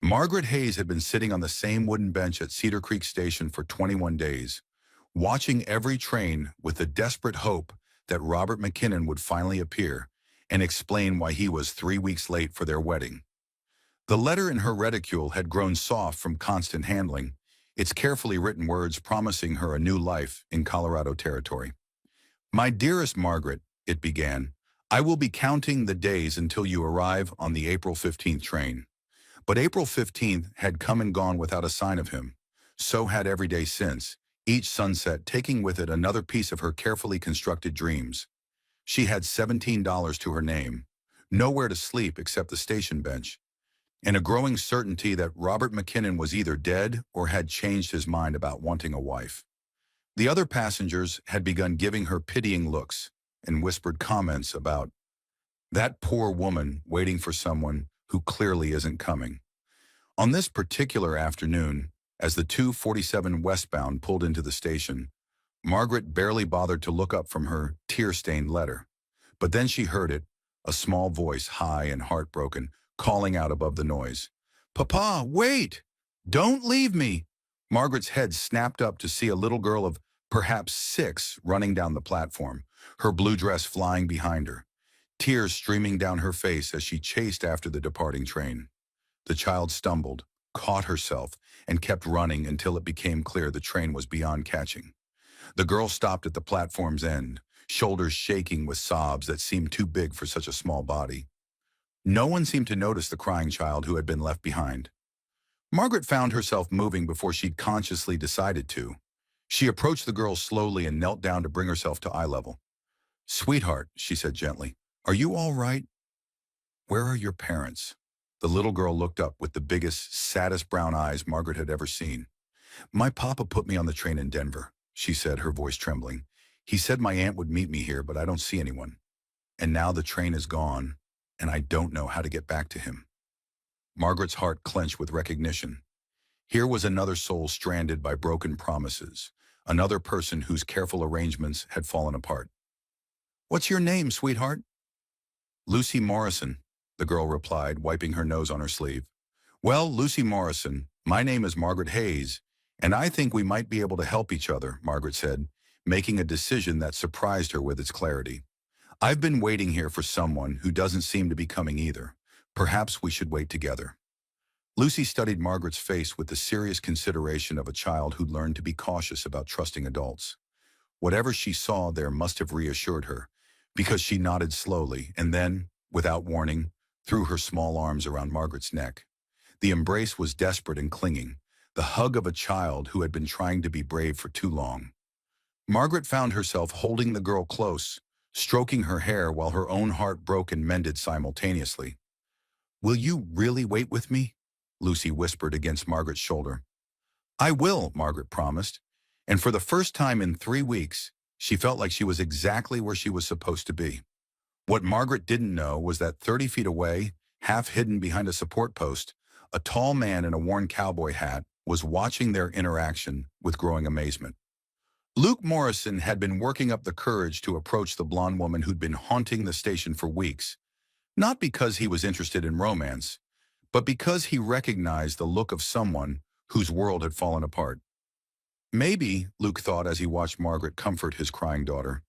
Margaret Hayes had been sitting on the same wooden bench at Cedar Creek Station for 21 days, watching every train with the desperate hope that Robert McKinnon would finally appear and explain why he was 3 weeks late for their wedding. The letter in her reticule had grown soft from constant handling, its carefully written words promising her a new life in Colorado territory. "My dearest Margaret," it began, "I will be counting the days until you arrive on the April 15th train." But April 15th had come and gone without a sign of him. So had every day since, each sunset taking with it another piece of her carefully constructed dreams. She had $17 to her name, nowhere to sleep except the station bench, and a growing certainty that Robert McKinnon was either dead or had changed his mind about wanting a wife. The other passengers had begun giving her pitying looks and whispered comments about that poor woman waiting for someone who clearly isn't coming. On this particular afternoon, as the 247 westbound pulled into the station, Margaret barely bothered to look up from her tear-stained letter. But then she heard it, a small voice, high and heartbroken, calling out above the noise. "Papa, wait! Don't leave me!" Margaret's head snapped up to see a little girl of perhaps 6 running down the platform, her blue dress flying behind her, tears streaming down her face as she chased after the departing train. The child stumbled, caught herself, and kept running until it became clear the train was beyond catching. The girl stopped at the platform's end, shoulders shaking with sobs that seemed too big for such a small body. No one seemed to notice the crying child who had been left behind. Margaret found herself moving before she'd consciously decided to. She approached the girl slowly and knelt down to bring herself to eye level. "Sweetheart," she said gently, "are you all right? Where are your parents?" The little girl looked up with the biggest, saddest brown eyes Margaret had ever seen. "My papa put me on the train in Denver," she said, her voice trembling. "He said my aunt would meet me here, but I don't see anyone. And now the train is gone, and I don't know how to get back to him." Margaret's heart clenched with recognition. Here was another soul stranded by broken promises, another person whose careful arrangements had fallen apart. "What's your name, sweetheart?" "Lucy Morrison," the girl replied, wiping her nose on her sleeve. "Well, Lucy Morrison, my name is Margaret Hayes, and I think we might be able to help each other," Margaret said, making a decision that surprised her with its clarity. "I've been waiting here for someone who doesn't seem to be coming either. Perhaps we should wait together." Lucy studied Margaret's face with the serious consideration of a child who'd learned to be cautious about trusting adults. Whatever she saw there must have reassured her, because she nodded slowly and then, without warning, threw her small arms around Margaret's neck. The embrace was desperate and clinging, the hug of a child who had been trying to be brave for too long. Margaret found herself holding the girl close, stroking her hair while her own heart broke and mended simultaneously. "Will you really wait with me?" Lucy whispered against Margaret's shoulder. "I will," Margaret promised, and for the first time in 3 weeks, she felt like she was exactly where she was supposed to be. What Margaret didn't know was that 30 feet away, half hidden behind a support post, a tall man in a worn cowboy hat was watching their interaction with growing amazement. Luke Morrison had been working up the courage to approach the blonde woman who'd been haunting the station for weeks, not because he was interested in romance, but because he recognized the look of someone whose world had fallen apart. Maybe, Luke thought as he watched Margaret comfort his crying daughter,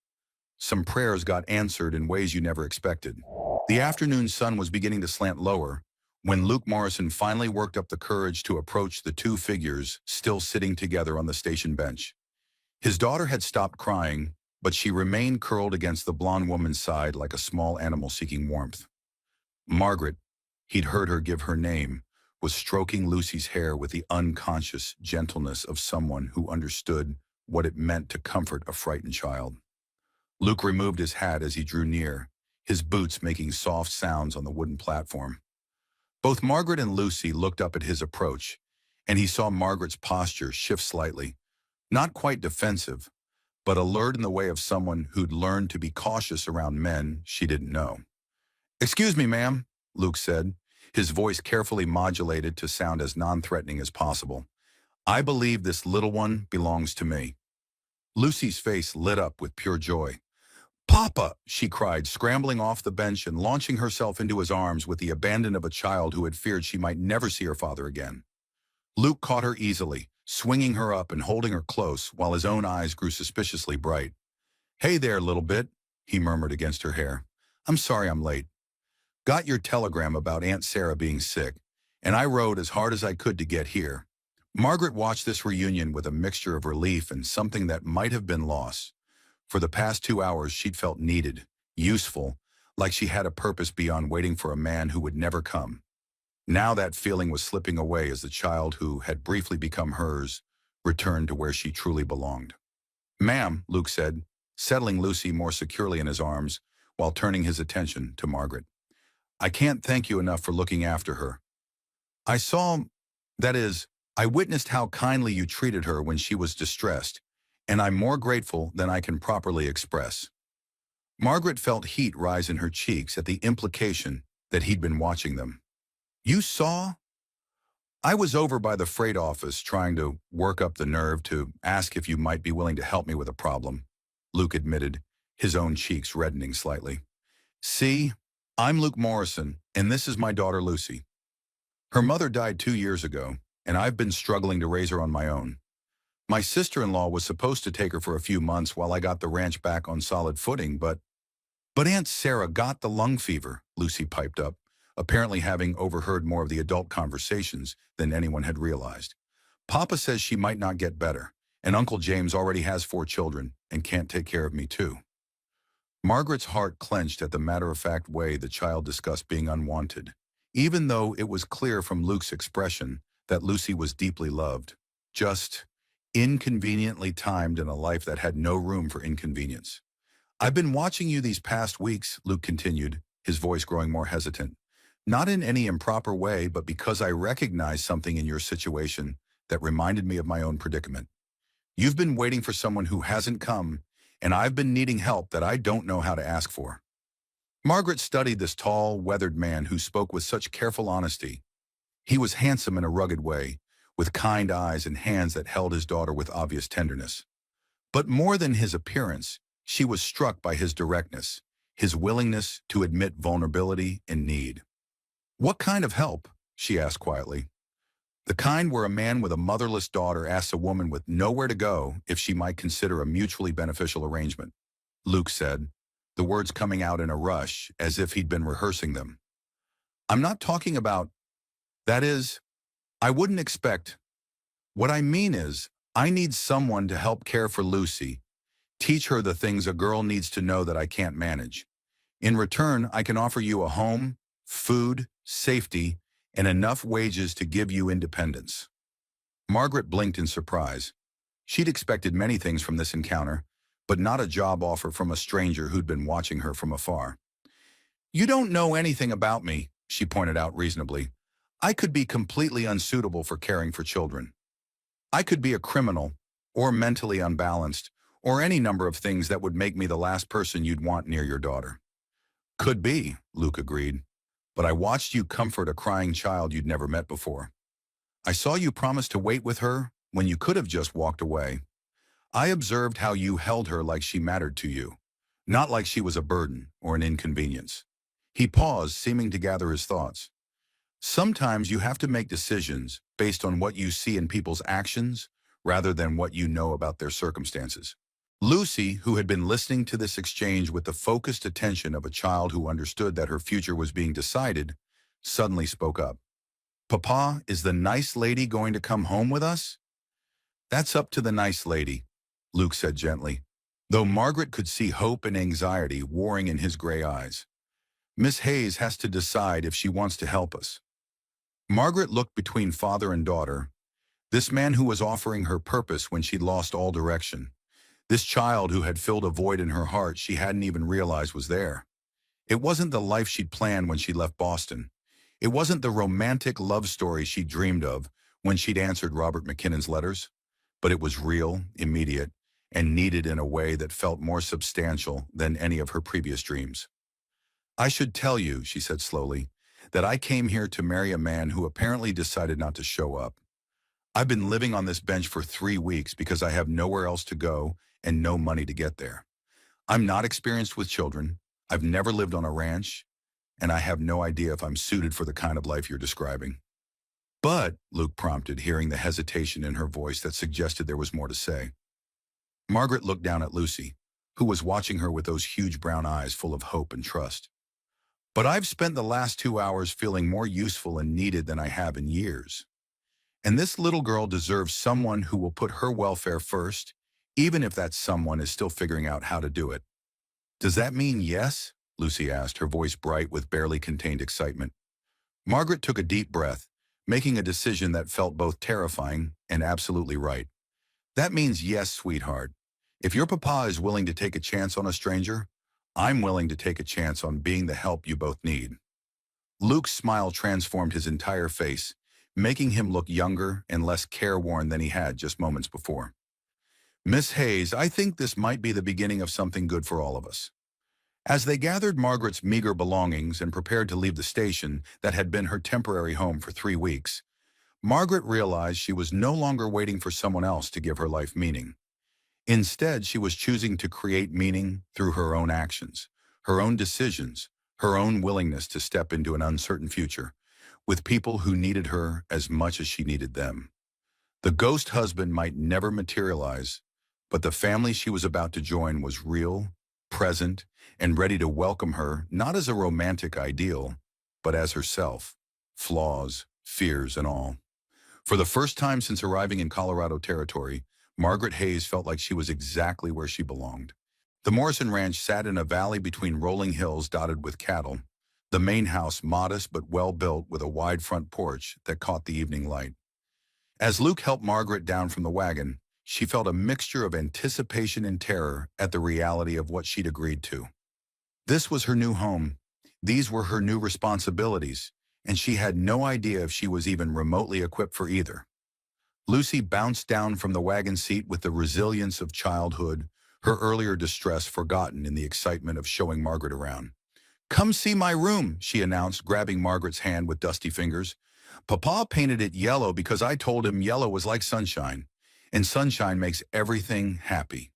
some prayers got answered in ways you never expected. The afternoon sun was beginning to slant lower when Luke Morrison finally worked up the courage to approach the two figures still sitting together on the station bench. His daughter had stopped crying, but she remained curled against the blonde woman's side like a small animal seeking warmth. Margaret, he'd heard her give her name, was stroking Lucy's hair with the unconscious gentleness of someone who understood what it meant to comfort a frightened child. Luke removed his hat as he drew near, his boots making soft sounds on the wooden platform. Both Margaret and Lucy looked up at his approach, and he saw Margaret's posture shift slightly, not quite defensive, but alert in the way of someone who'd learned to be cautious around men she didn't know. "Excuse me, ma'am," Luke said, his voice carefully modulated to sound as non-threatening as possible. "I believe this little one belongs to me." Lucy's face lit up with pure joy. "Papa!" she cried, scrambling off the bench and launching herself into his arms with the abandon of a child who had feared she might never see her father again. Luke caught her easily, swinging her up and holding her close while his own eyes grew suspiciously bright. "Hey there, little bit," he murmured against her hair. "I'm sorry I'm late. Got your telegram about Aunt Sarah being sick, and I rode as hard as I could to get here." Margaret watched this reunion with a mixture of relief and something that might have been loss. For the past 2 hours, she'd felt needed, useful, like she had a purpose beyond waiting for a man who would never come. Now that feeling was slipping away as the child who had briefly become hers returned to where she truly belonged. "Ma'am," Luke said, settling Lucy more securely in his arms while turning his attention to Margaret. "I can't thank you enough for looking after her. I saw, that is, I witnessed how kindly you treated her when she was distressed, and I'm more grateful than I can properly express." Margaret felt heat rise in her cheeks at the implication that he'd been watching them. "You saw?" "I was over by the freight office trying to work up the nerve to ask if you might be willing to help me with a problem," Luke admitted, his own cheeks reddening slightly. "See, I'm Luke Morrison, and this is my daughter Lucy. Her mother died 2 years ago, and I've been struggling to raise her on my own. My sister-in-law was supposed to take her for a few months while I got the ranch back on solid footing, but Aunt Sarah got the lung fever," Lucy piped up, apparently having overheard more of the adult conversations than anyone had realized. "Papa says she might not get better, and Uncle James already has 4 children and can't take care of me too." Margaret's heart clenched at the matter-of-fact way the child discussed being unwanted, even though it was clear from Luke's expression that Lucy was deeply loved, just inconveniently timed in a life that had no room for inconvenience. "I've been watching you these past weeks," Luke continued, his voice growing more hesitant. "Not in any improper way, but because I recognized something in your situation that reminded me of my own predicament. You've been waiting for someone who hasn't come, and I've been needing help that I don't know how to ask for." Margaret studied this tall, weathered man who spoke with such careful honesty. He was handsome in a rugged way, with kind eyes and hands that held his daughter with obvious tenderness. But more than his appearance, she was struck by his directness, his willingness to admit vulnerability and need. "What kind of help?" she asked quietly. "The kind where a man with a motherless daughter asks a woman with nowhere to go if she might consider a mutually beneficial arrangement," Luke said, the words coming out in a rush as if he'd been rehearsing them. "I'm not talking about, that is, I wouldn't expect. What I mean is, I need someone to help care for Lucy, teach her the things a girl needs to know that I can't manage. In return, I can offer you a home, food, safety, and enough wages to give you independence." Margaret blinked in surprise. She'd expected many things from this encounter, but not a job offer from a stranger who'd been watching her from afar. "You don't know anything about me," she pointed out reasonably. "I could be completely unsuitable for caring for children. I could be a criminal, or mentally unbalanced, or any number of things that would make me the last person you'd want near your daughter." "Could be," Luke agreed, "but I watched you comfort a crying child you'd never met before. I saw you promise to wait with her when you could have just walked away. I observed how you held her like she mattered to you, not like she was a burden or an inconvenience." He paused, seeming to gather his thoughts. "Sometimes you have to make decisions based on what you see in people's actions rather than what you know about their circumstances." Lucy, who had been listening to this exchange with the focused attention of a child who understood that her future was being decided, suddenly spoke up. "Papa, is the nice lady going to come home with us?" "That's up to the nice lady," Luke said gently, though Margaret could see hope and anxiety warring in his gray eyes. "Miss Hayes has to decide if she wants to help us." Margaret looked between father and daughter, this man who was offering her purpose when she'd lost all direction, this child who had filled a void in her heart she hadn't even realized was there. It wasn't the life she'd planned when she left Boston. It wasn't the romantic love story she dreamed of when she'd answered Robert McKinnon's letters, but it was real, immediate, and needed in a way that felt more substantial than any of her previous dreams. "I should tell you," she said slowly, "that I came here to marry a man who apparently decided not to show up. I've been living on this bench for 3 weeks because I have nowhere else to go and no money to get there. I'm not experienced with children. I've never lived on a ranch, and I have no idea if I'm suited for the kind of life you're describing. But, Luke prompted, hearing the hesitation in her voice that suggested there was more to say. Margaret looked down at Lucy, who was watching her with those huge brown eyes full of hope and trust. But I've spent the last 2 hours feeling more useful and needed than I have in years. And this little girl deserves someone who will put her welfare first, even if that someone is still figuring out how to do it. Does that mean yes? Lucy asked, her voice bright with barely contained excitement. Margaret took a deep breath, making a decision that felt both terrifying and absolutely right. That means yes, sweetheart. If your papa is willing to take a chance on a stranger, I'm willing to take a chance on being the help you both need. Luke's smile transformed his entire face, making him look younger and less careworn than he had just moments before. Miss Hayes, I think this might be the beginning of something good for all of us. As they gathered Margaret's meager belongings and prepared to leave the station that had been her temporary home for 3 weeks, Margaret realized she was no longer waiting for someone else to give her life meaning. Instead, she was choosing to create meaning through her own actions, her own decisions, her own willingness to step into an uncertain future, with people who needed her as much as she needed them. The ghost husband might never materialize, but the family she was about to join was real, present, and ready to welcome her not as a romantic ideal, but as herself, flaws, fears, and all. For the first time since arriving in Colorado territory, Margaret Hayes felt like she was exactly where she belonged. The Morrison Ranch sat in a valley between rolling hills dotted with cattle, the main house modest but well-built with a wide front porch that caught the evening light. As Luke helped Margaret down from the wagon, she felt a mixture of anticipation and terror at the reality of what she'd agreed to. This was her new home. These were her new responsibilities, and she had no idea if she was even remotely equipped for either. Lucy bounced down from the wagon seat with the resilience of childhood, her earlier distress forgotten in the excitement of showing Margaret around. "Come see my room," she announced, grabbing Margaret's hand with dusty fingers. "Papa painted it yellow because I told him yellow was like sunshine, and sunshine makes everything happy."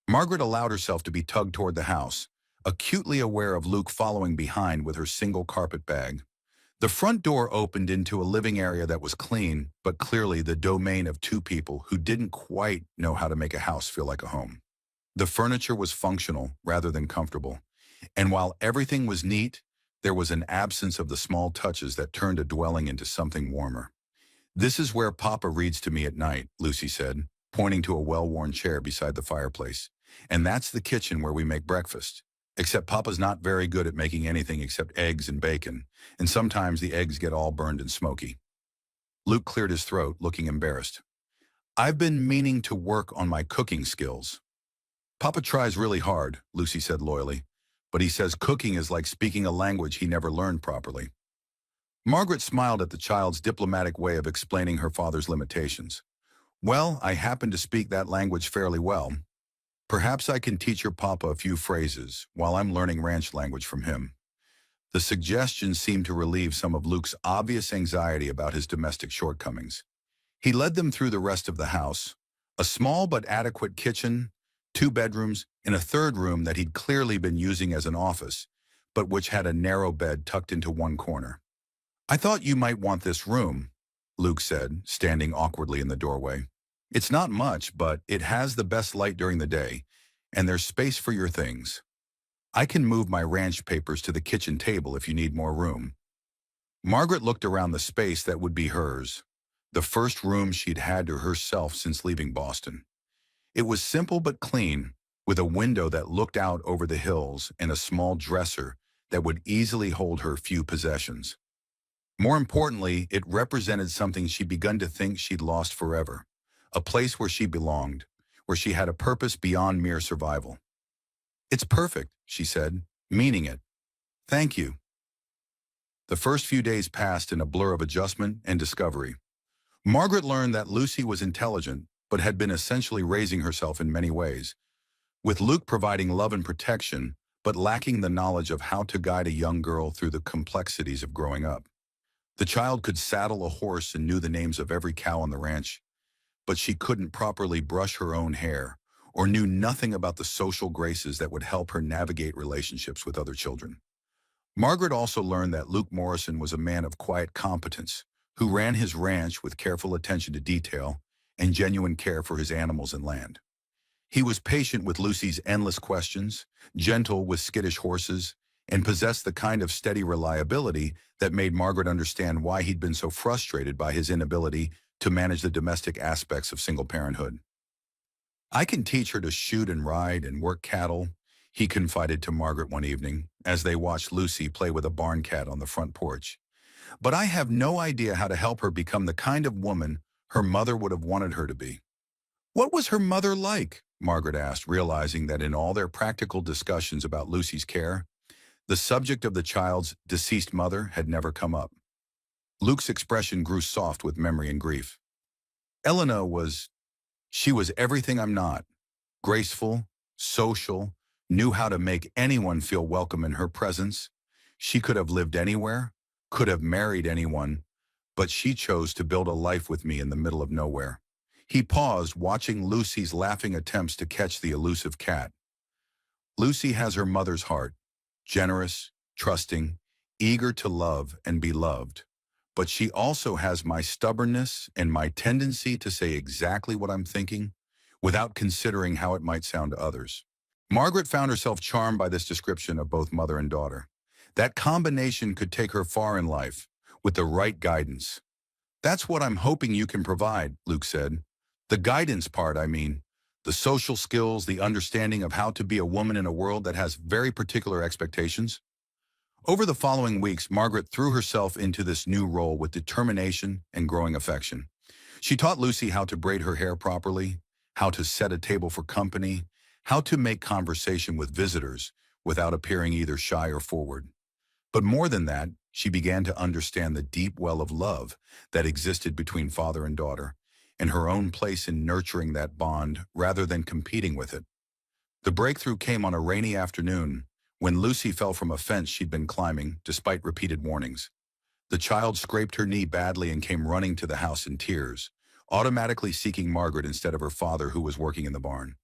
Margaret allowed herself to be tugged toward the house, acutely aware of Luke following behind with her single carpet bag. The front door opened into a living area that was clean, but clearly the domain of two people who didn't quite know how to make a house feel like a home. The furniture was functional rather than comfortable, and while everything was neat, there was an absence of the small touches that turned a dwelling into something warmer. "This is where Papa reads to me at night," Lucy said, pointing to a well-worn chair beside the fireplace. "And that's the kitchen where we make breakfast. Except Papa's not very good at making anything except eggs and bacon, and sometimes the eggs get all burned and smoky." Luke cleared his throat, looking embarrassed. "I've been meaning to work on my cooking skills." "Papa tries really hard," Lucy said loyally, "but he says cooking is like speaking a language he never learned properly." Margaret smiled at the child's diplomatic way of explaining her father's limitations. "Well, I happen to speak that language fairly well. Perhaps I can teach your papa a few phrases while I'm learning ranch language from him." The suggestion seemed to relieve some of Luke's obvious anxiety about his domestic shortcomings. He led them through the rest of the house, a small but adequate kitchen, 2 bedrooms, and a third room that he'd clearly been using as an office, but which had a narrow bed tucked into one corner. "I thought you might want this room," Luke said, standing awkwardly in the doorway. "It's not much, but it has the best light during the day, and there's space for your things. I can move my ranch papers to the kitchen table if you need more room." Margaret looked around the space that would be hers, the first room she'd had to herself since leaving Boston. It was simple but clean, with a window that looked out over the hills and a small dresser that would easily hold her few possessions. More importantly, it represented something she'd begun to think she'd lost forever, a place where she belonged, where she had a purpose beyond mere survival. "It's perfect," she said, meaning it. "Thank you." The first few days passed in a blur of adjustment and discovery. Margaret learned that Lucy was intelligent, but had been essentially raising herself in many ways, with Luke providing love and protection, but lacking the knowledge of how to guide a young girl through the complexities of growing up. The child could saddle a horse and knew the names of every cow on the ranch, but she couldn't properly brush her own hair or knew nothing about the social graces that would help her navigate relationships with other children. Margaret also learned that Luke Morrison was a man of quiet competence, who ran his ranch with careful attention to detail and genuine care for his animals and land. He was patient with Lucy's endless questions, gentle with skittish horses, and possessed the kind of steady reliability that made Margaret understand why he'd been so frustrated by his inability to manage the domestic aspects of single parenthood. "I can teach her to shoot and ride and work cattle," he confided to Margaret one evening as they watched Lucy play with a barn cat on the front porch. "But I have no idea how to help her become the kind of woman her mother would have wanted her to be." "What was her mother like?" Margaret asked, realizing that in all their practical discussions about Lucy's care, the subject of the child's deceased mother had never come up. Luke's expression grew soft with memory and grief. She was everything I'm not. Graceful, social, knew how to make anyone feel welcome in her presence. She could have lived anywhere, could have married anyone, but she chose to build a life with me in the middle of nowhere." He paused, watching Lucy's laughing attempts to catch the elusive cat. "Lucy has her mother's heart, generous, trusting, eager to love and be loved. But she also has my stubbornness and my tendency to say exactly what I'm thinking without considering how it might sound to others." Margaret found herself charmed by this description of both mother and daughter. That combination could take her far in life, with the right guidance. "That's what I'm hoping you can provide," Luke said. "The guidance part, I mean. The social skills, the understanding of how to be a woman in a world that has very particular expectations." Over the following weeks, Margaret threw herself into this new role with determination and growing affection. She taught Lucy how to braid her hair properly, how to set a table for company, how to make conversation with visitors without appearing either shy or forward. But more than that, she began to understand the deep well of love that existed between father and daughter, and her own place in nurturing that bond rather than competing with it. The breakthrough came on a rainy afternoon when Lucy fell from a fence she'd been climbing, despite repeated warnings. The child scraped her knee badly and came running to the house in tears, automatically seeking Margaret instead of her father, who was working in the barn.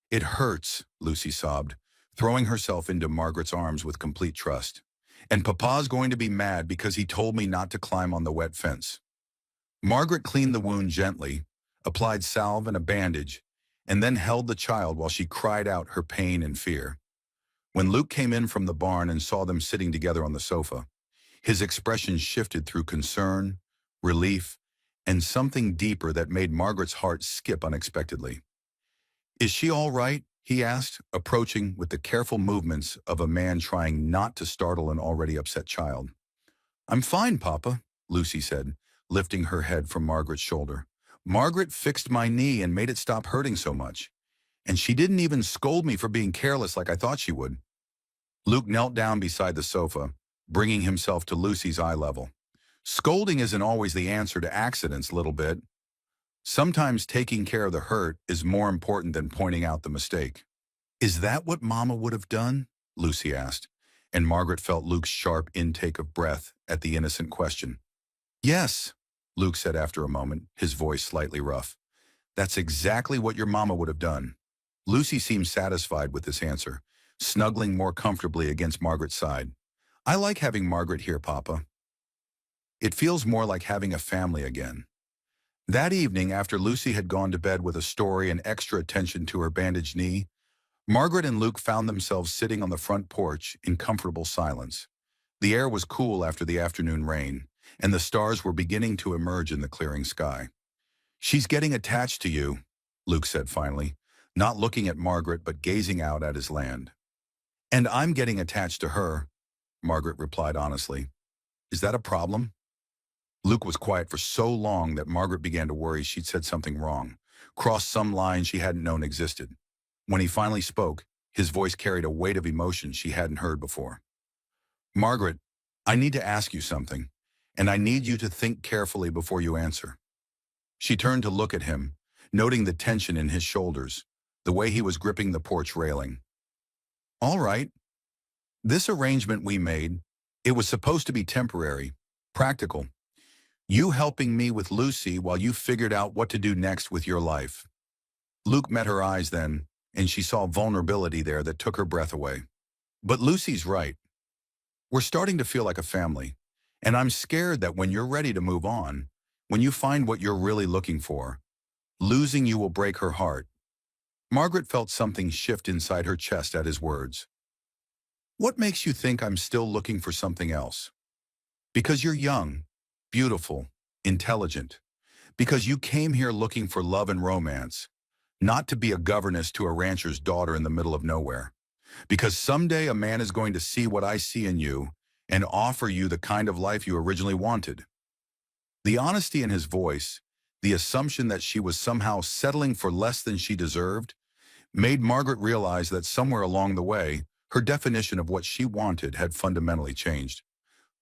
"It hurts," Lucy sobbed, throwing herself into Margaret's arms with complete trust. "And Papa's going to be mad because he told me not to climb on the wet fence." Margaret cleaned the wound gently, applied salve and a bandage, and then held the child while she cried out her pain and fear. When Luke came in from the barn and saw them sitting together on the sofa, his expression shifted through concern, relief, and something deeper that made Margaret's heart skip unexpectedly. "Is she all right?" he asked, approaching with the careful movements of a man trying not to startle an already upset child. "I'm fine, Papa," Lucy said, lifting her head from Margaret's shoulder. "Margaret fixed my knee and made it stop hurting so much. And she didn't even scold me for being careless like I thought she would." Luke knelt down beside the sofa, bringing himself to Lucy's eye level. "Scolding isn't always the answer to accidents, little bit. Sometimes taking care of the hurt is more important than pointing out the mistake." "Is that what Mama would have done?" Lucy asked, and Margaret felt Luke's sharp intake of breath at the innocent question. "Yes," Luke said after a moment, his voice slightly rough. "That's exactly what your mama would have done." Lucy seemed satisfied with this answer, snuggling more comfortably against Margaret's side. "I like having Margaret here, Papa. It feels more like having a family again." That evening, after Lucy had gone to bed with a story and extra attention to her bandaged knee, Margaret and Luke found themselves sitting on the front porch in comfortable silence. The air was cool after the afternoon rain, and the stars were beginning to emerge in the clearing sky. "She's getting attached to you," Luke said finally, not looking at Margaret but gazing out at his land. "And I'm getting attached to her," Margaret replied honestly. "Is that a problem?" Luke was quiet for so long that Margaret began to worry she'd said something wrong, crossed some line she hadn't known existed. When he finally spoke, his voice carried a weight of emotion she hadn't heard before. "Margaret, I need to ask you something, and I need you to think carefully before you answer." She turned to look at him, noting the tension in his shoulders, the way he was gripping the porch railing. "All right. This arrangement we made, it was supposed to be temporary, practical. You helping me with Lucy while you figured out what to do next with your life." Luke met her eyes then, and she saw vulnerability there that took her breath away. But Lucy's right. We're starting to feel like a family, and I'm scared that when you're ready to move on, when you find what you're really looking for, losing you will break her heart. Margaret felt something shift inside her chest at his words. What makes you think I'm still looking for something else? Because you're young, beautiful, intelligent. Because you came here looking for love and romance, not to be a governess to a rancher's daughter in the middle of nowhere. Because someday a man is going to see what I see in you and offer you the kind of life you originally wanted. The honesty in his voice, the assumption that she was somehow settling for less than she deserved, made Margaret realize that somewhere along the way, her definition of what she wanted had fundamentally changed.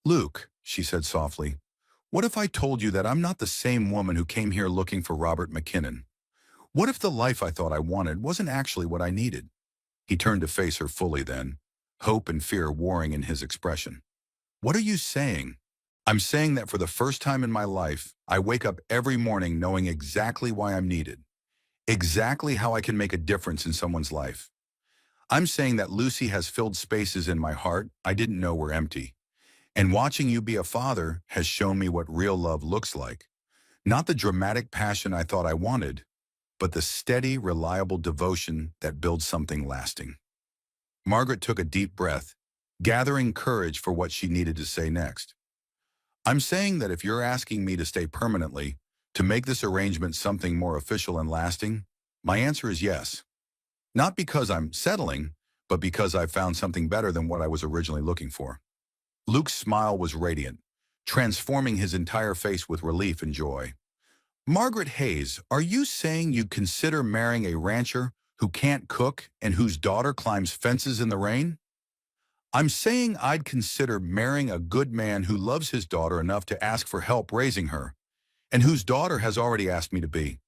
Luke, she said softly, what if I told you that I'm not the same woman who came here looking for Robert McKinnon? What if the life I thought I wanted wasn't actually what I needed? He turned to face her fully then, hope and fear warring in his expression. What are you saying? I'm saying that for the first time in my life, I wake up every morning knowing exactly why I'm needed, exactly how I can make a difference in someone's life. I'm saying that Lucy has filled spaces in my heart I didn't know were empty. And watching you be a father has shown me what real love looks like. Not the dramatic passion I thought I wanted, but the steady, reliable devotion that builds something lasting. Margaret took a deep breath, gathering courage for what she needed to say next. I'm saying that if you're asking me to stay permanently, to make this arrangement something more official and lasting, my answer is yes. Not because I'm settling, but because I've found something better than what I was originally looking for. Luke's smile was radiant, transforming his entire face with relief and joy. Margaret Hayes, are you saying you'd consider marrying a rancher who can't cook and whose daughter climbs fences in the rain? I'm saying I'd consider marrying a good man who loves his daughter enough to ask for help raising her, and whose daughter has already asked me to be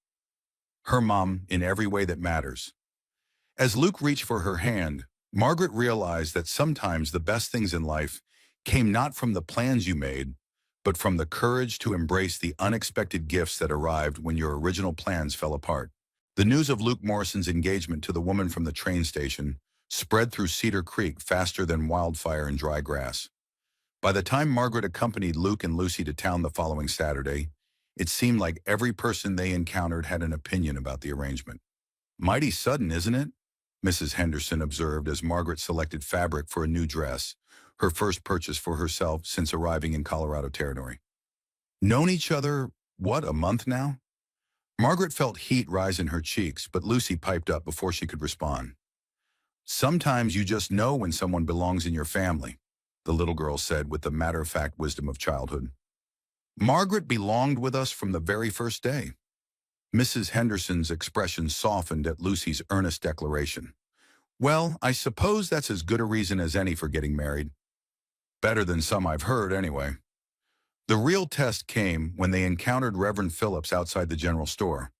her mom in every way that matters. As Luke reached for her hand, Margaret realized that sometimes the best things in life came not from the plans you made, but from the courage to embrace the unexpected gifts that arrived when your original plans fell apart. The news of Luke Morrison's engagement to the woman from the train station spread through Cedar Creek faster than wildfire in dry grass. By the time Margaret accompanied Luke and Lucy to town the following Saturday, it seemed like every person they encountered had an opinion about the arrangement. Mighty sudden, isn't it? Mrs. Henderson observed as Margaret selected fabric for a new dress, her first purchase for herself since arriving in Colorado territory. Known each other, what, a month now? Margaret felt heat rise in her cheeks, but Lucy piped up before she could respond. Sometimes you just know when someone belongs in your family, the little girl said with the matter-of-fact wisdom of childhood. Margaret belonged with us from the very first day. Mrs. Henderson's expression softened at Lucy's earnest declaration. Well, I suppose that's as good a reason as any for getting married. Better than some I've heard, anyway. The real test came when they encountered Reverend Phillips outside the general store.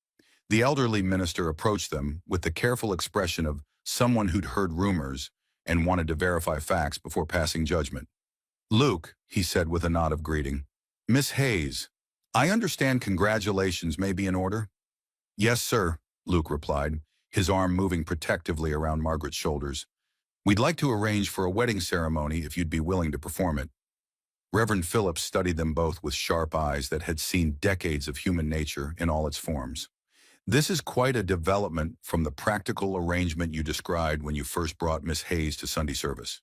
The elderly minister approached them with the careful expression of someone who'd heard rumors and wanted to verify facts before passing judgment. Luke, he said with a nod of greeting. Miss Hayes, I understand congratulations may be in order? Yes, sir, Luke replied, his arm moving protectively around Margaret's shoulders. We'd like to arrange for a wedding ceremony if you'd be willing to perform it. Reverend Phillips studied them both with sharp eyes that had seen decades of human nature in all its forms. This is quite a development from the practical arrangement you described when you first brought Miss Hayes to Sunday service.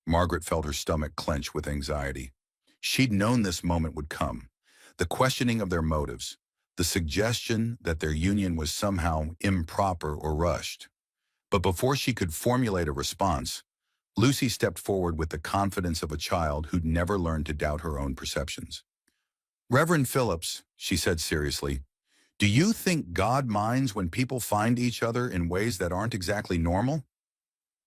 Margaret felt her stomach clench with anxiety. She'd known this moment would come. The questioning of their motives, the suggestion that their union was somehow improper or rushed. But before she could formulate a response, Lucy stepped forward with the confidence of a child who'd never learned to doubt her own perceptions. Reverend Phillips, she said seriously, do you think God minds when people find each other in ways that aren't exactly normal?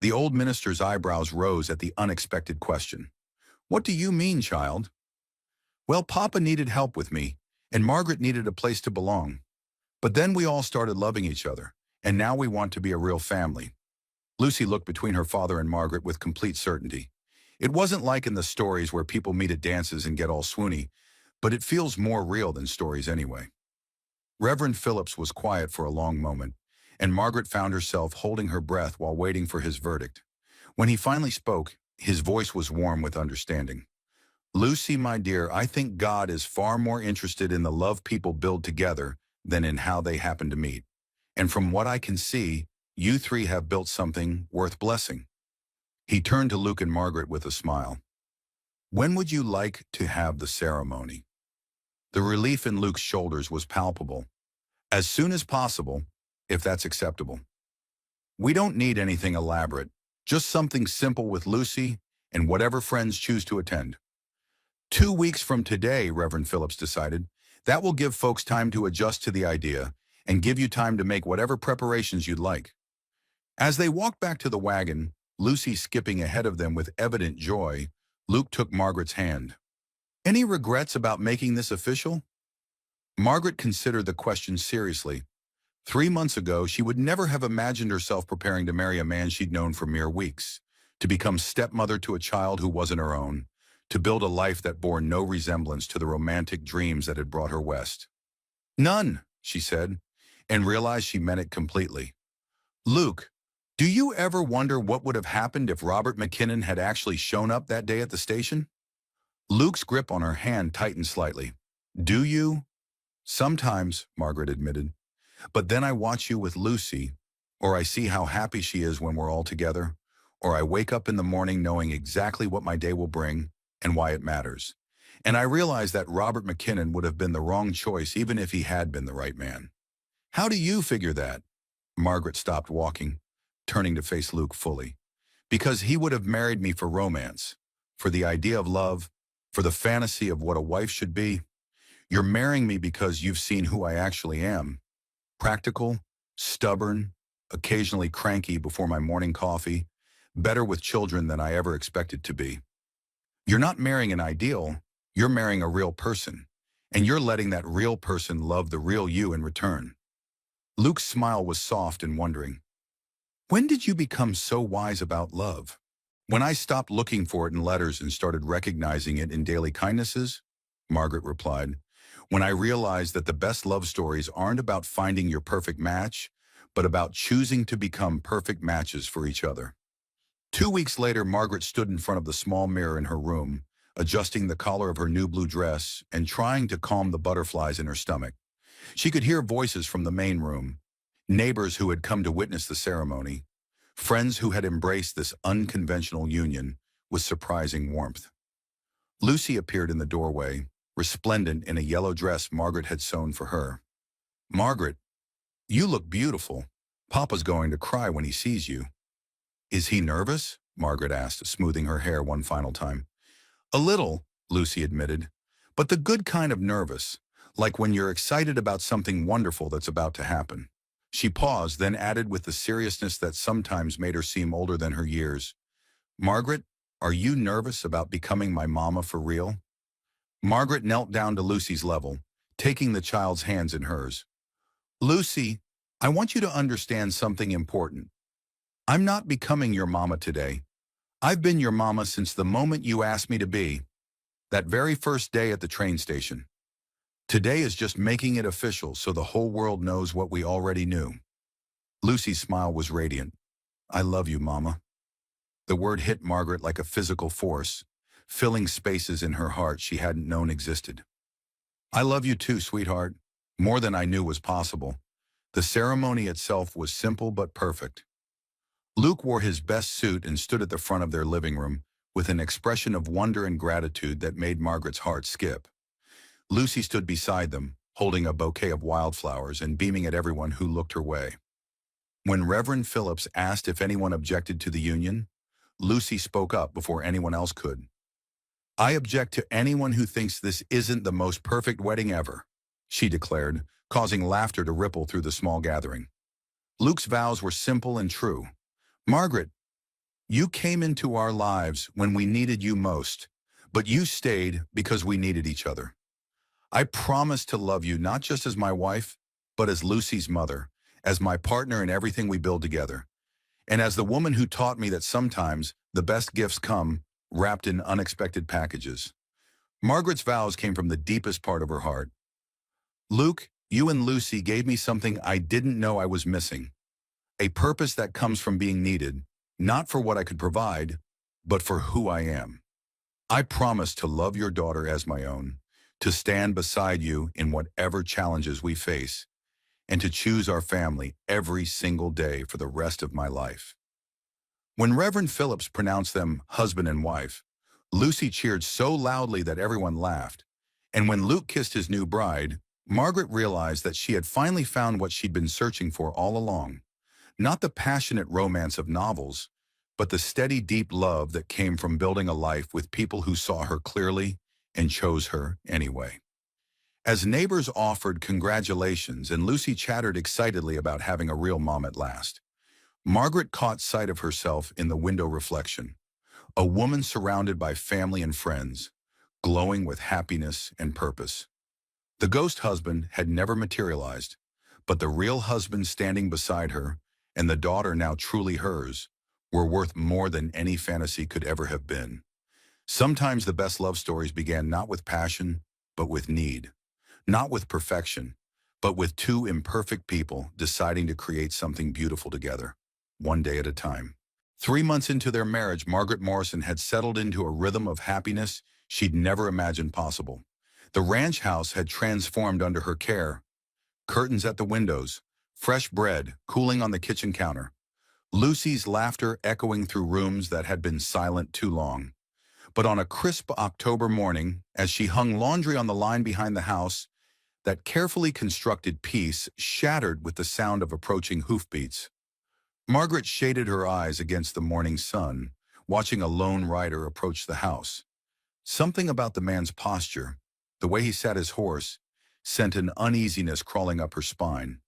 The old minister's eyebrows rose at the unexpected question. What do you mean, child? Well, Papa needed help with me, and Margaret needed a place to belong. But then we all started loving each other, and now we want to be a real family. Lucy looked between her father and Margaret with complete certainty. It wasn't like in the stories where people meet at dances and get all swoony, but it feels more real than stories anyway. Reverend Phillips was quiet for a long moment, and Margaret found herself holding her breath while waiting for his verdict. When he finally spoke, his voice was warm with understanding. Lucy, my dear, I think God is far more interested in the love people build together than in how they happen to meet. And from what I can see, you three have built something worth blessing. He turned to Luke and Margaret with a smile. When would you like to have the ceremony? The relief in Luke's shoulders was palpable. As soon as possible, if that's acceptable. We don't need anything elaborate, just something simple with Lucy and whatever friends choose to attend. 2 weeks from today, Reverend Phillips decided. That will give folks time to adjust to the idea and give you time to make whatever preparations you'd like. As they walked back to the wagon, Lucy skipping ahead of them with evident joy, Luke took Margaret's hand. Any regrets about making this official? Margaret considered the question seriously. 3 months ago, she would never have imagined herself preparing to marry a man she'd known for mere weeks, to become stepmother to a child who wasn't her own, to build a life that bore no resemblance to the romantic dreams that had brought her west. None, she said, and realized she meant it completely. Luke, do you ever wonder what would have happened if Robert McKinnon had actually shown up that day at the station? Luke's grip on her hand tightened slightly. Do you? Sometimes, Margaret admitted. But then I watch you with Lucy, or I see how happy she is when we're all together, or I wake up in the morning knowing exactly what my day will bring and why it matters. And I realize that Robert McKinnon would have been the wrong choice even if he had been the right man. How do you figure that? Margaret stopped walking, turning to face Luke fully. Because he would have married me for romance, for the idea of love, for the fantasy of what a wife should be. You're marrying me because you've seen who I actually am. Practical, stubborn, occasionally cranky before my morning coffee, better with children than I ever expected to be. You're not marrying an ideal, you're marrying a real person, and you're letting that real person love the real you in return. Luke's smile was soft and wondering. When did you become so wise about love? When I stopped looking for it in letters and started recognizing it in daily kindnesses, Margaret replied. When I realized that the best love stories aren't about finding your perfect match, but about choosing to become perfect matches for each other. 2 weeks later, Margaret stood in front of the small mirror in her room, adjusting the collar of her new blue dress and trying to calm the butterflies in her stomach. She could hear voices from the main room, neighbors who had come to witness the ceremony, friends who had embraced this unconventional union with surprising warmth. Lucy appeared in the doorway, resplendent in a yellow dress Margaret had sewn for her. Margaret, you look beautiful. Papa's going to cry when he sees you. Is he nervous? Margaret asked, smoothing her hair one final time. A little, Lucy admitted, but the good kind of nervous, like when you're excited about something wonderful that's about to happen. She paused, then added with the seriousness that sometimes made her seem older than her years. Margaret, are you nervous about becoming my mama for real? Margaret knelt down to Lucy's level, taking the child's hands in hers. Lucy, I want you to understand something important. I'm not becoming your mama today. I've been your mama since the moment you asked me to be, that very first day at the train station. Today is just making it official so the whole world knows what we already knew. Lucy's smile was radiant. I love you, Mama. The word hit Margaret like a physical force, filling spaces in her heart she hadn't known existed. I love you too, sweetheart, more than I knew was possible. The ceremony itself was simple but perfect. Luke wore his best suit and stood at the front of their living room with an expression of wonder and gratitude that made Margaret's heart skip. Lucy stood beside them, holding a bouquet of wildflowers and beaming at everyone who looked her way. When Reverend Phillips asked if anyone objected to the union, Lucy spoke up before anyone else could. I object to anyone who thinks this isn't the most perfect wedding ever, she declared, causing laughter to ripple through the small gathering. Luke's vows were simple and true. Margaret, you came into our lives when we needed you most, but you stayed because we needed each other. I promise to love you not just as my wife, but as Lucy's mother, as my partner in everything we build together, and as the woman who taught me that sometimes the best gifts come wrapped in unexpected packages. Margaret's vows came from the deepest part of her heart. Luke, you and Lucy gave me something I didn't know I was missing, A purpose that comes from being needed, not for what I could provide, but for who I am. I promise to love your daughter as my own, to stand beside you in whatever challenges we face, and to choose our family every single day for the rest of my life. When Reverend Phillips pronounced them husband and wife, Lucy cheered so loudly that everyone laughed. And when Luke kissed his new bride, Margaret realized that she had finally found what she'd been searching for all along. Not the passionate romance of novels, but the steady, deep love that came from building a life with people who saw her clearly and chose her anyway. As neighbors offered congratulations and Lucy chattered excitedly about having a real mom at last, Margaret caught sight of herself in the window reflection, a woman surrounded by family and friends, glowing with happiness and purpose. The ghost husband had never materialized, but the real husband standing beside her and the daughter now truly hers were worth more than any fantasy could ever have been. Sometimes the best love stories began not with passion, but with need. Not with perfection, but with two imperfect people deciding to create something beautiful together, one day at a time. 3 months into their marriage, Margaret Morrison had settled into a rhythm of happiness she'd never imagined possible. The ranch house had transformed under her care. Curtains at the windows, fresh bread cooling on the kitchen counter, Lucy's laughter echoing through rooms that had been silent too long. But on a crisp October morning, as she hung laundry on the line behind the house, that carefully constructed peace shattered with the sound of approaching hoofbeats. Margaret shaded her eyes against the morning sun, watching a lone rider approach the house. Something about the man's posture, the way he sat his horse, sent an uneasiness crawling up her spine.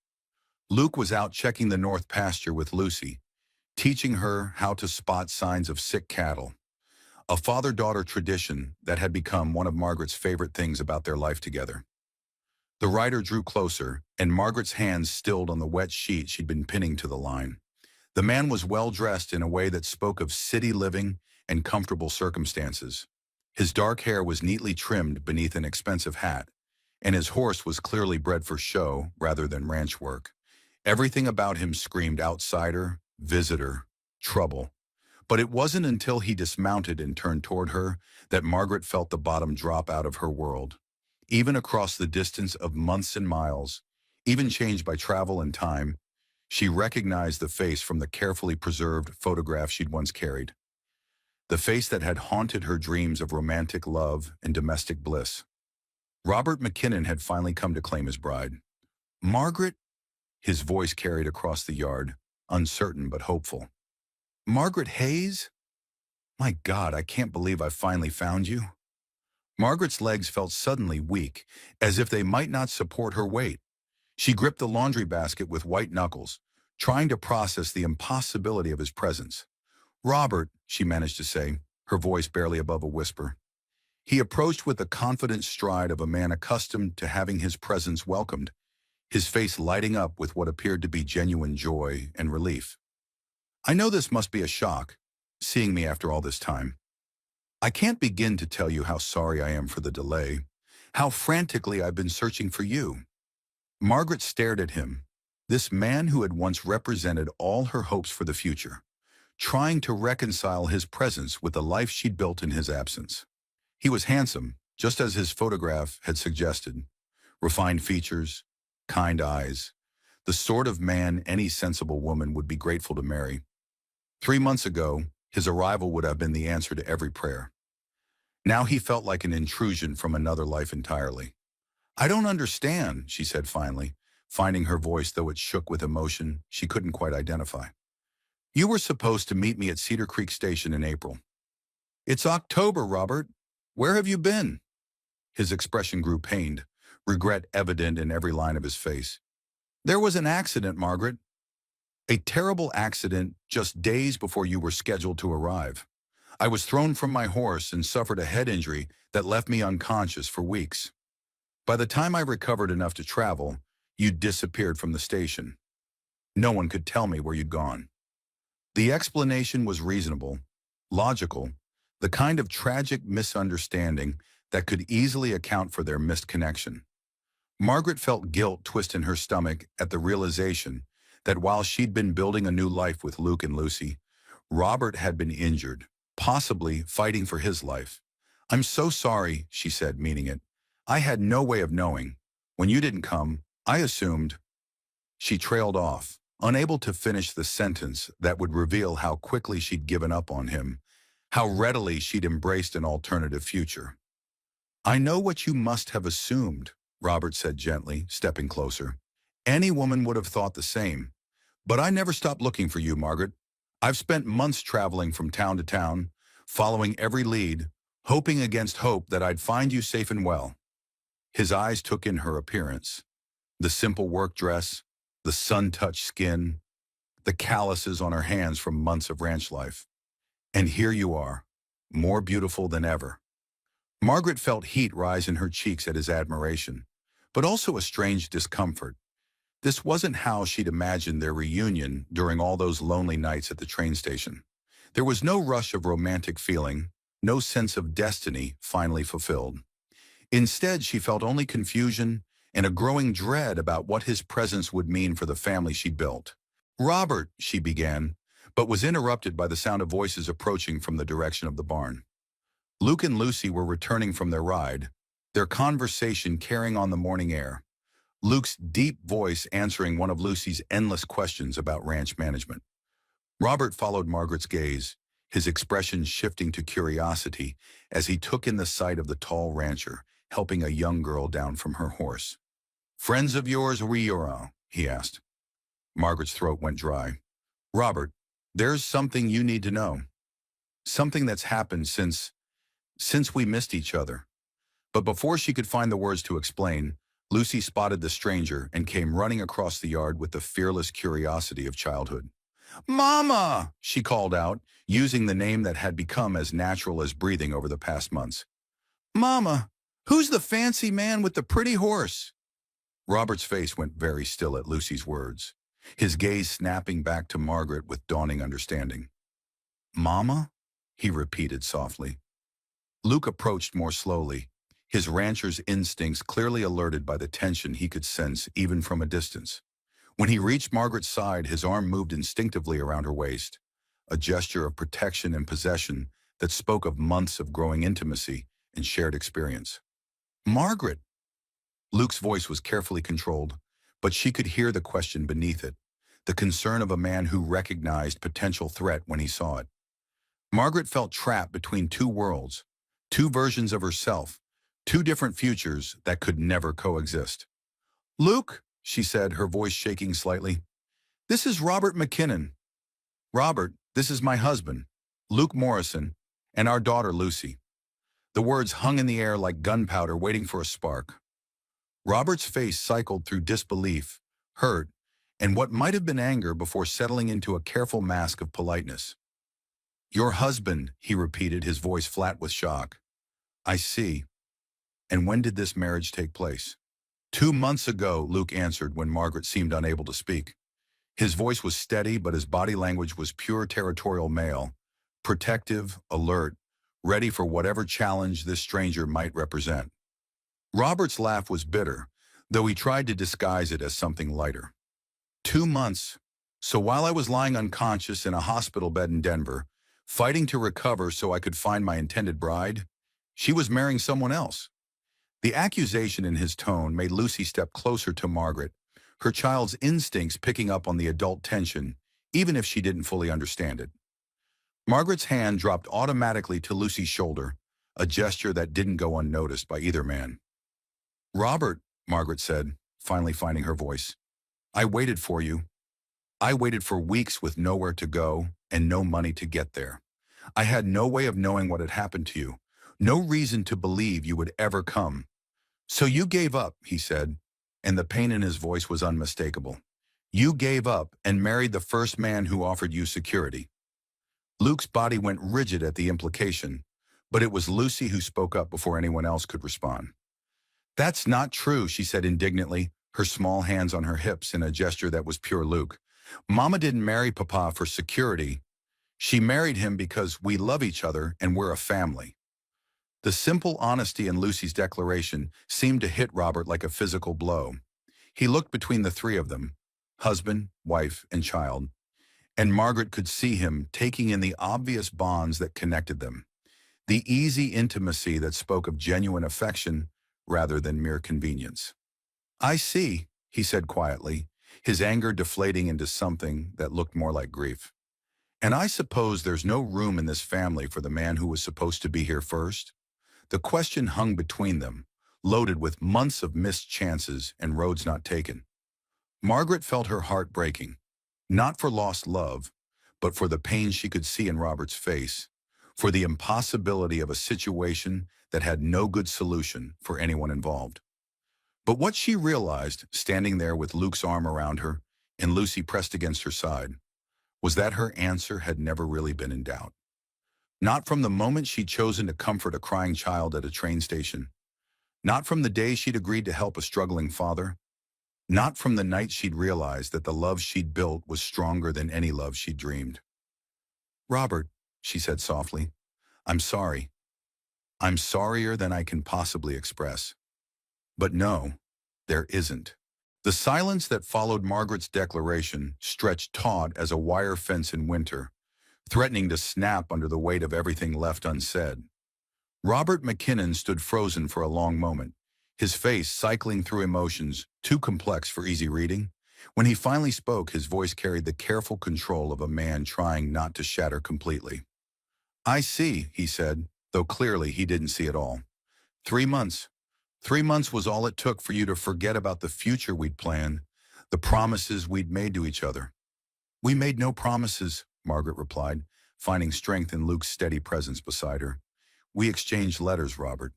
Luke was out checking the north pasture with Lucy, teaching her how to spot signs of sick cattle, a father-daughter tradition that had become one of Margaret's favorite things about their life together. The rider drew closer, and Margaret's hands stilled on the wet sheet she'd been pinning to the line. The man was well-dressed in a way that spoke of city living and comfortable circumstances. His dark hair was neatly trimmed beneath an expensive hat, and his horse was clearly bred for show rather than ranch work. Everything about him screamed outsider, visitor, trouble. But it wasn't until he dismounted and turned toward her that Margaret felt the bottom drop out of her world. Even across the distance of months and miles, even changed by travel and time, she recognized the face from the carefully preserved photograph she'd once carried. The face that had haunted her dreams of romantic love and domestic bliss. Robert McKinnon had finally come to claim his bride. Margaret? His voice carried across the yard, uncertain but hopeful. Margaret Hayes? My God, I can't believe I finally found you. Margaret's legs felt suddenly weak, as if they might not support her weight. She gripped the laundry basket with white knuckles, trying to process the impossibility of his presence. Robert, she managed to say, her voice barely above a whisper. He approached with the confident stride of a man accustomed to having his presence welcomed, his face lighting up with what appeared to be genuine joy and relief. I know this must be a shock, seeing me after all this time. I can't begin to tell you how sorry I am for the delay, how frantically I've been searching for you. Margaret stared at him, this man who had once represented all her hopes for the future, trying to reconcile his presence with the life she'd built in his absence. He was handsome, just as his photograph had suggested. Refined features, kind eyes, the sort of man any sensible woman would be grateful to marry. 3 months ago, his arrival would have been the answer to every prayer. Now he felt like an intrusion from another life entirely. I don't understand, she said finally, finding her voice though it shook with emotion she couldn't quite identify. You were supposed to meet me at Cedar Creek Station in April. It's October, Robert. Where have you been? His expression grew pained, regret evident in every line of his face. There was an accident, Margaret. A terrible accident just days before you were scheduled to arrive. I was thrown from my horse and suffered a head injury that left me unconscious for weeks. By the time I recovered enough to travel, you'd disappeared from the station. No one could tell me where you'd gone. The explanation was reasonable, logical, the kind of tragic misunderstanding that could easily account for their missed connection. Margaret felt guilt twist in her stomach at the realization that while she'd been building a new life with Luke and Lucy, Robert had been injured, possibly fighting for his life. "I'm so sorry," she said, meaning it. "I had no way of knowing. When you didn't come, I assumed—" She trailed off, unable to finish the sentence that would reveal how quickly she'd given up on him, how readily she'd embraced an alternative future. "I know what you must have assumed," Robert said gently, stepping closer. "Any woman would have thought the same. But I never stopped looking for you, Margaret. I've spent months traveling from town to town, following every lead, hoping against hope that I'd find you safe and well." His eyes took in her appearance. The simple work dress, the sun-touched skin, the calluses on her hands from months of ranch life. "And here you are, more beautiful than ever." Margaret felt heat rise in her cheeks at his admiration, but also a strange discomfort. This wasn't how she'd imagined their reunion during all those lonely nights at the train station. There was no rush of romantic feeling, no sense of destiny finally fulfilled. Instead, she felt only confusion and a growing dread about what his presence would mean for the family she'd built. "Robert," she began, but was interrupted by the sound of voices approaching from the direction of the barn. Luke and Lucy were returning from their ride, their conversation carrying on the morning air. Luke's deep voice answering one of Lucy's endless questions about ranch management. Robert followed Margaret's gaze, his expression shifting to curiosity as he took in the sight of the tall rancher, helping a young girl down from her horse. "Friends of yours or your own?" he asked. Margaret's throat went dry. "Robert, there's something you need to know. Something that's happened since we missed each other." But before she could find the words to explain, Lucy spotted the stranger and came running across the yard with the fearless curiosity of childhood. "Mama!" she called out, using the name that had become as natural as breathing over the past months. "Mama, who's the fancy man with the pretty horse?" Robert's face went very still at Lucy's words, his gaze snapping back to Margaret with dawning understanding. "Mama?" he repeated softly. Luke approached more slowly, his rancher's instincts clearly alerted by the tension he could sense even from a distance. When he reached Margaret's side, his arm moved instinctively around her waist, a gesture of protection and possession that spoke of months of growing intimacy and shared experience. "Margaret!" Luke's voice was carefully controlled, but she could hear the question beneath it, the concern of a man who recognized potential threat when he saw it. Margaret felt trapped between two worlds, two versions of herself, two different futures that could never coexist. "Luke," she said, her voice shaking slightly, "this is Robert McKinnon. Robert, this is my husband, Luke Morrison, and our daughter Lucy." The words hung in the air like gunpowder waiting for a spark. Robert's face cycled through disbelief, hurt, and what might have been anger before settling into a careful mask of politeness. "Your husband," he repeated, his voice flat with shock. "I see. And when did this marriage take place?" 2 months ago, Luke answered when Margaret seemed unable to speak. His voice was steady, but his body language was pure territorial male, protective, alert, ready for whatever challenge this stranger might represent. Robert's laugh was bitter, though he tried to disguise it as something lighter. 2 months. So while I was lying unconscious in a hospital bed in Denver, fighting to recover so I could find my intended bride, she was marrying someone else. The accusation in his tone made Lucy step closer to Margaret, her child's instincts picking up on the adult tension, even if she didn't fully understand it. Margaret's hand dropped automatically to Lucy's shoulder, a gesture that didn't go unnoticed by either man. "Robert," Margaret said, finally finding her voice, "I waited for you. I waited for weeks with nowhere to go and no money to get there. I had no way of knowing what had happened to you, no reason to believe you would ever come. So you gave up," he said, and the pain in his voice was unmistakable. "You gave up and married the first man who offered you security." Luke's body went rigid at the implication, but it was Lucy who spoke up before anyone else could respond. "That's not true," she said indignantly, her small hands on her hips in a gesture that was pure Luke. "Mama didn't marry Papa for security. She married him because we love each other and we're a family." The simple honesty in Lucy's declaration seemed to hit Robert like a physical blow. He looked between the three of them, husband, wife, and child, and Margaret could see him taking in the obvious bonds that connected them, the easy intimacy that spoke of genuine affection rather than mere convenience. "I see," he said quietly, his anger deflating into something that looked more like grief. "And I suppose there's no room in this family for the man who was supposed to be here first?" The question hung between them, loaded with months of missed chances and roads not taken. Margaret felt her heart breaking, not for lost love, but for the pain she could see in Robert's face, for the impossibility of a situation that had no good solution for anyone involved. But what she realized, standing there with Luke's arm around her and Lucy pressed against her side, was that her answer had never really been in doubt. Not from the moment she'd chosen to comfort a crying child at a train station, not from the day she'd agreed to help a struggling father, not from the night she'd realized that the love she'd built was stronger than any love she'd dreamed. "Robert," she said softly, "I'm sorry. I'm sorrier than I can possibly express." But no, there isn't. The silence that followed Margaret's declaration stretched taut as a wire fence in winter, threatening to snap under the weight of everything left unsaid. Robert McKinnon stood frozen for a long moment, his face cycling through emotions too complex for easy reading. When he finally spoke, his voice carried the careful control of a man trying not to shatter completely. "I see," he said, though clearly he didn't see it all. 3 months. 3 months was all it took for you to forget about the future we'd planned, the promises we'd made to each other." "We made no promises," Margaret replied, finding strength in Luke's steady presence beside her. "We exchanged letters, Robert.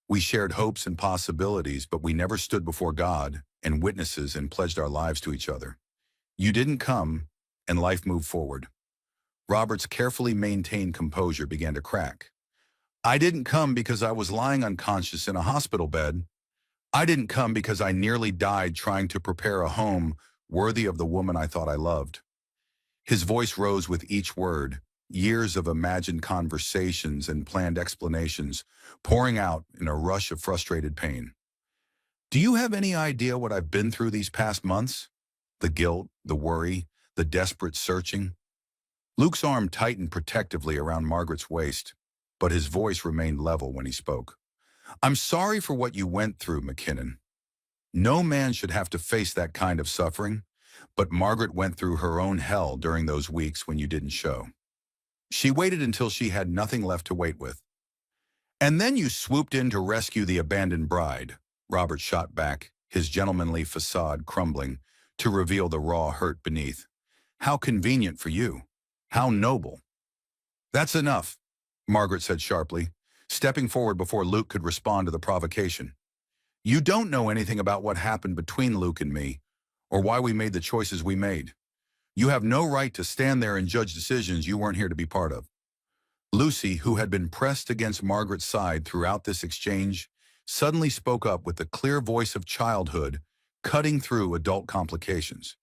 We shared hopes and possibilities, but we never stood before God and witnesses and pledged our lives to each other. You didn't come, and life moved forward." Robert's carefully maintained composure began to crack. "I didn't come because I was lying unconscious in a hospital bed. I didn't come because I nearly died trying to prepare a home worthy of the woman I thought I loved." His voice rose with each word, years of imagined conversations and planned explanations pouring out in a rush of frustrated pain. "Do you have any idea what I've been through these past months? The guilt, the worry, the desperate searching." Luke's arm tightened protectively around Margaret's waist, but his voice remained level when he spoke. "I'm sorry for what you went through, McKinnon. No man should have to face that kind of suffering, but Margaret went through her own hell during those weeks when you didn't show. She waited until she had nothing left to wait with. And then you swooped in to rescue the abandoned bride," Robert shot back, his gentlemanly facade crumbling to reveal the raw hurt beneath. "How convenient for you. How noble." "That's enough," Margaret said sharply, stepping forward before Luke could respond to the provocation. "You don't know anything about what happened between Luke and me, or why we made the choices we made. You have no right to stand there and judge decisions you weren't here to be part of." Lucy, who had been pressed against Margaret's side throughout this exchange, suddenly spoke up with the clear voice of childhood, cutting through adult complications.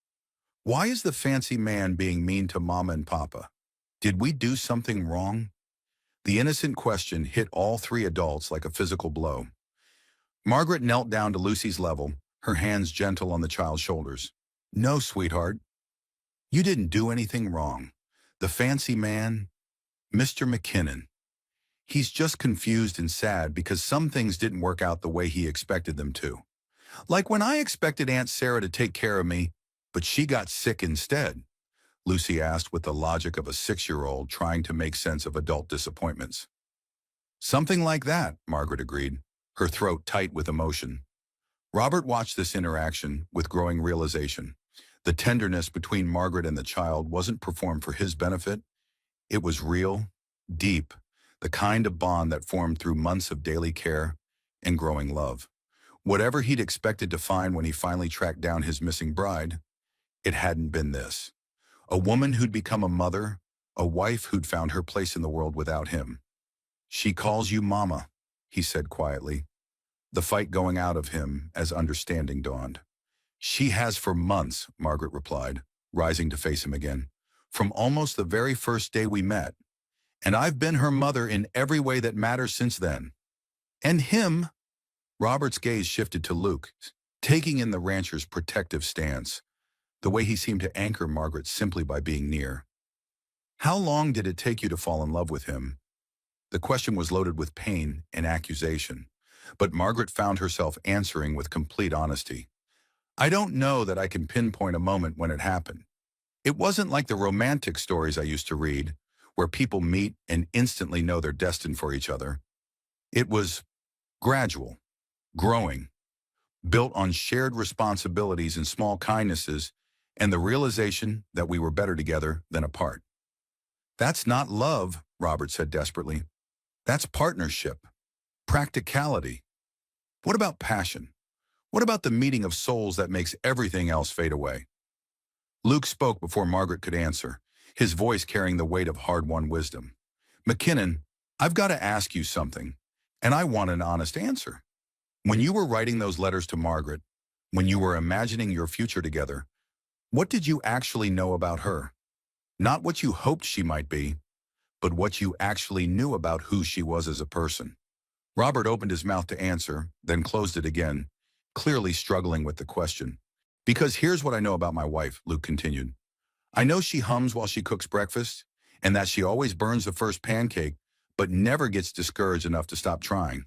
"Why is the fancy man being mean to Mama and Papa? Did we do something wrong?" The innocent question hit all three adults like a physical blow. Margaret knelt down to Lucy's level, her hands gentle on the child's shoulders. "No, sweetheart. You didn't do anything wrong. The fancy man, Mr. McKinnon, he's just confused and sad because some things didn't work out the way he expected them to. Like when I expected Aunt Sarah to take care of me, but she got sick instead," Lucy asked with the logic of a 6-year-old trying to make sense of adult disappointments. "Something like that," Margaret agreed, her throat tight with emotion. Robert watched this interaction with growing realization. The tenderness between Margaret and the child wasn't performed for his benefit. It was real, deep, the kind of bond that formed through months of daily care and growing love. Whatever he'd expected to find when he finally tracked down his missing bride, it hadn't been this. A woman who'd become a mother, a wife who'd found her place in the world without him. "She calls you Mama," he said quietly, the fight going out of him as understanding dawned. "She has for months," Margaret replied, rising to face him again, "from almost the very first day we met. And I've been her mother in every way that matters since then. And him," Robert's gaze shifted to Luke, taking in the rancher's protective stance. the way he seemed to anchor Margaret simply by being near. How long did it take you to fall in love with him? The question was loaded with pain and accusation, but Margaret found herself answering with complete honesty. I don't know that I can pinpoint a moment when it happened. It wasn't like the romantic stories I used to read, where people meet and instantly know they're destined for each other. It was gradual, growing, built on shared responsibilities and small kindnesses, and the realization that we were better together than apart. That's not love, Robert said desperately. That's partnership, practicality. What about passion? What about the meeting of souls that makes everything else fade away? Luke spoke before Margaret could answer, his voice carrying the weight of hard-won wisdom. McKinnon, I've got to ask you something, and I want an honest answer. When you were writing those letters to Margaret, when you were imagining your future together, what did you actually know about her? Not what you hoped she might be, but what you actually knew about who she was as a person. Robert opened his mouth to answer, then closed it again, clearly struggling with the question. Because here's what I know about my wife, Luke continued. I know she hums while she cooks breakfast, and that she always burns the first pancake, but never gets discouraged enough to stop trying.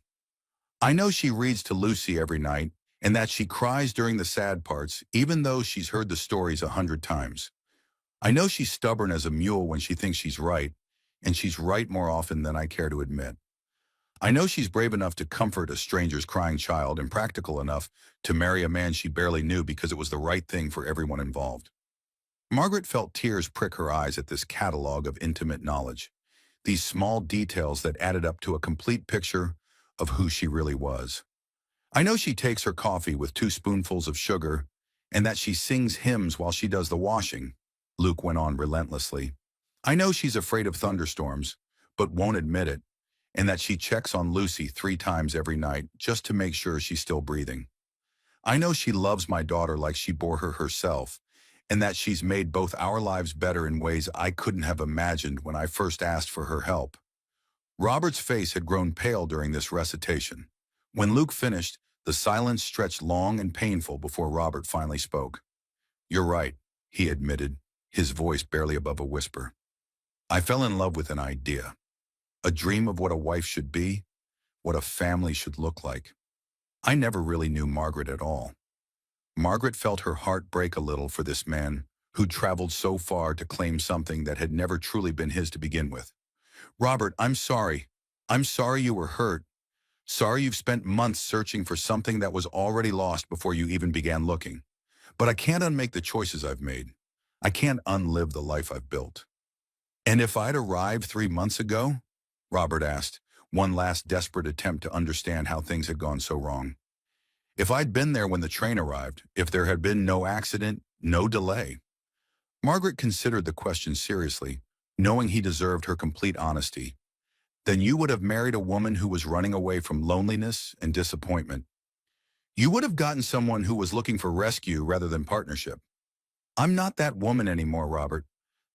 I know she reads to Lucy every night, and that she cries during the sad parts, even though she's heard the stories 100 times. I know she's stubborn as a mule when she thinks she's right, and she's right more often than I care to admit. I know she's brave enough to comfort a stranger's crying child and practical enough to marry a man she barely knew because it was the right thing for everyone involved. Margaret felt tears prick her eyes at this catalog of intimate knowledge, these small details that added up to a complete picture of who she really was. I know she takes her coffee with 2 spoonfuls of sugar and that she sings hymns while she does the washing, Luke went on relentlessly. I know she's afraid of thunderstorms, but won't admit it, and that she checks on Lucy 3 times every night just to make sure she's still breathing. I know she loves my daughter like she bore her herself, and that she's made both our lives better in ways I couldn't have imagined when I first asked for her help. Robert's face had grown pale during this recitation. When Luke finished, the silence stretched long and painful before Robert finally spoke. You're right, he admitted, his voice barely above a whisper. I fell in love with an idea, a dream of what a wife should be, what a family should look like. I never really knew Margaret at all. Margaret felt her heart break a little for this man who'd traveled so far to claim something that had never truly been his to begin with. Robert, I'm sorry. I'm sorry you were hurt. Sorry you've spent months searching for something that was already lost before you even began looking. But I can't unmake the choices I've made. I can't unlive the life I've built. And if I'd arrived 3 months ago? Robert asked, one last desperate attempt to understand how things had gone so wrong. If I'd been there when the train arrived, if there had been no accident, no delay. Margaret considered the question seriously, knowing he deserved her complete honesty. Then you would have married a woman who was running away from loneliness and disappointment. You would have gotten someone who was looking for rescue rather than partnership. I'm not that woman anymore, Robert.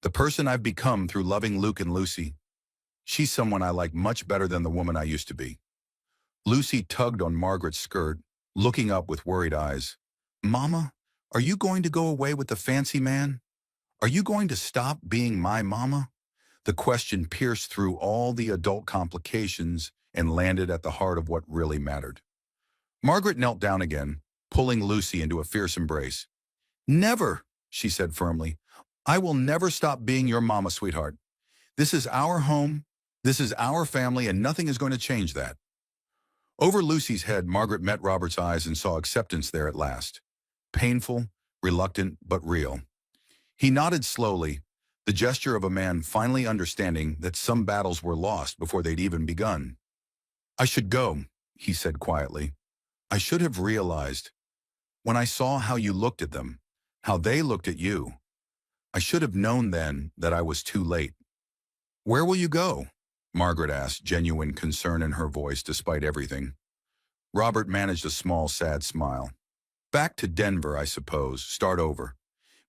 The person I've become through loving Luke and Lucy. She's someone I like much better than the woman I used to be. Lucy tugged on Margaret's skirt, looking up with worried eyes. Mama, are you going to go away with the fancy man? Are you going to stop being my mama? The question pierced through all the adult complications and landed at the heart of what really mattered. Margaret knelt down again, pulling Lucy into a fierce embrace. Never, she said firmly. I will never stop being your mama, sweetheart. This is our home, this is our family, and nothing is going to change that. Over Lucy's head, Margaret met Robert's eyes and saw acceptance there at last. Painful, reluctant, but real. He nodded slowly, the gesture of a man finally understanding that some battles were lost before they'd even begun. I should go, he said quietly. I should have realized. When I saw how you looked at them, how they looked at you, I should have known then that I was too late. Where will you go? Margaret asked, genuine concern in her voice despite everything. Robert managed a small, sad smile. Back to Denver, I suppose, start over.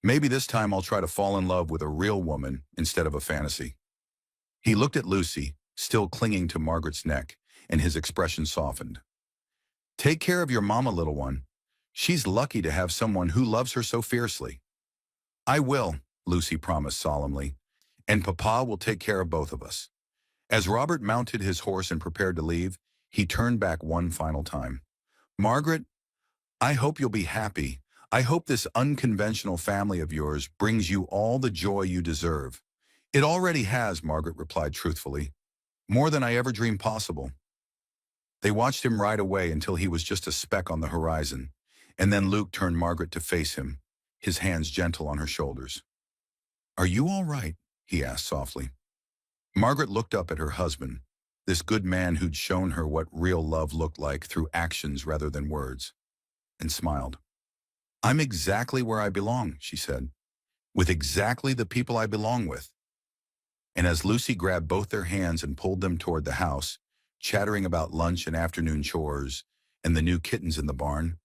Maybe this time I'll try to fall in love with a real woman instead of a fantasy. He looked at Lucy, still clinging to Margaret's neck, and his expression softened. Take care of your mama, little one. She's lucky to have someone who loves her so fiercely. I will, Lucy promised solemnly, and Papa will take care of both of us. As Robert mounted his horse and prepared to leave, he turned back one final time. Margaret, I hope you'll be happy. I hope this unconventional family of yours brings you all the joy you deserve. It already has, Margaret replied truthfully. More than I ever dreamed possible. They watched him ride away until he was just a speck on the horizon, and then Luke turned Margaret to face him, his hands gentle on her shoulders. Are you all right? He asked softly. Margaret looked up at her husband, this good man who'd shown her what real love looked like through actions rather than words, and smiled. I'm exactly where I belong, she said, with exactly the people I belong with. And as Lucy grabbed both their hands and pulled them toward the house, chattering about lunch and afternoon chores and the new kittens in the barn,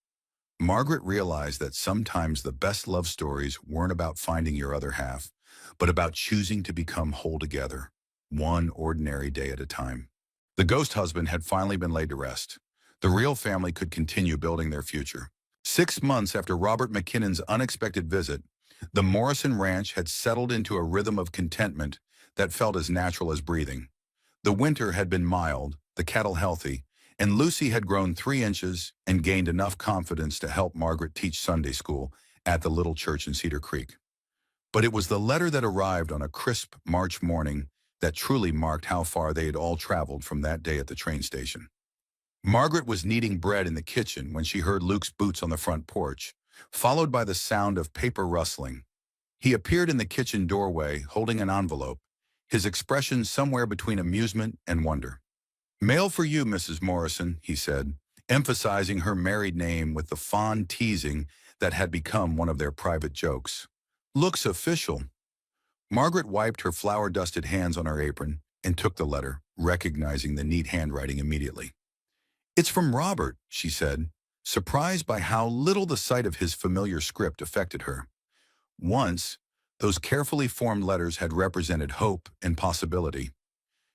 Margaret realized that sometimes the best love stories weren't about finding your other half, but about choosing to become whole together, one ordinary day at a time. The ghost husband had finally been laid to rest. The real family could continue building their future. 6 months after Robert McKinnon's unexpected visit, the Morrison Ranch had settled into a rhythm of contentment that felt as natural as breathing. The winter had been mild, the cattle healthy, and Lucy had grown 3 inches and gained enough confidence to help Margaret teach Sunday school at the little church in Cedar Creek. But it was the letter that arrived on a crisp March morning that truly marked how far they had all traveled from that day at the train station. Margaret was kneading bread in the kitchen when she heard Luke's boots on the front porch, followed by the sound of paper rustling. He appeared in the kitchen doorway holding an envelope, his expression somewhere between amusement and wonder. Mail for you, Mrs. Morrison, he said, emphasizing her married name with the fond teasing that had become one of their private jokes. Looks official. Margaret wiped her flour-dusted hands on her apron and took the letter, recognizing the neat handwriting immediately. It's from Robert, she said, surprised by how little the sight of his familiar script affected her. Once, those carefully formed letters had represented hope and possibility.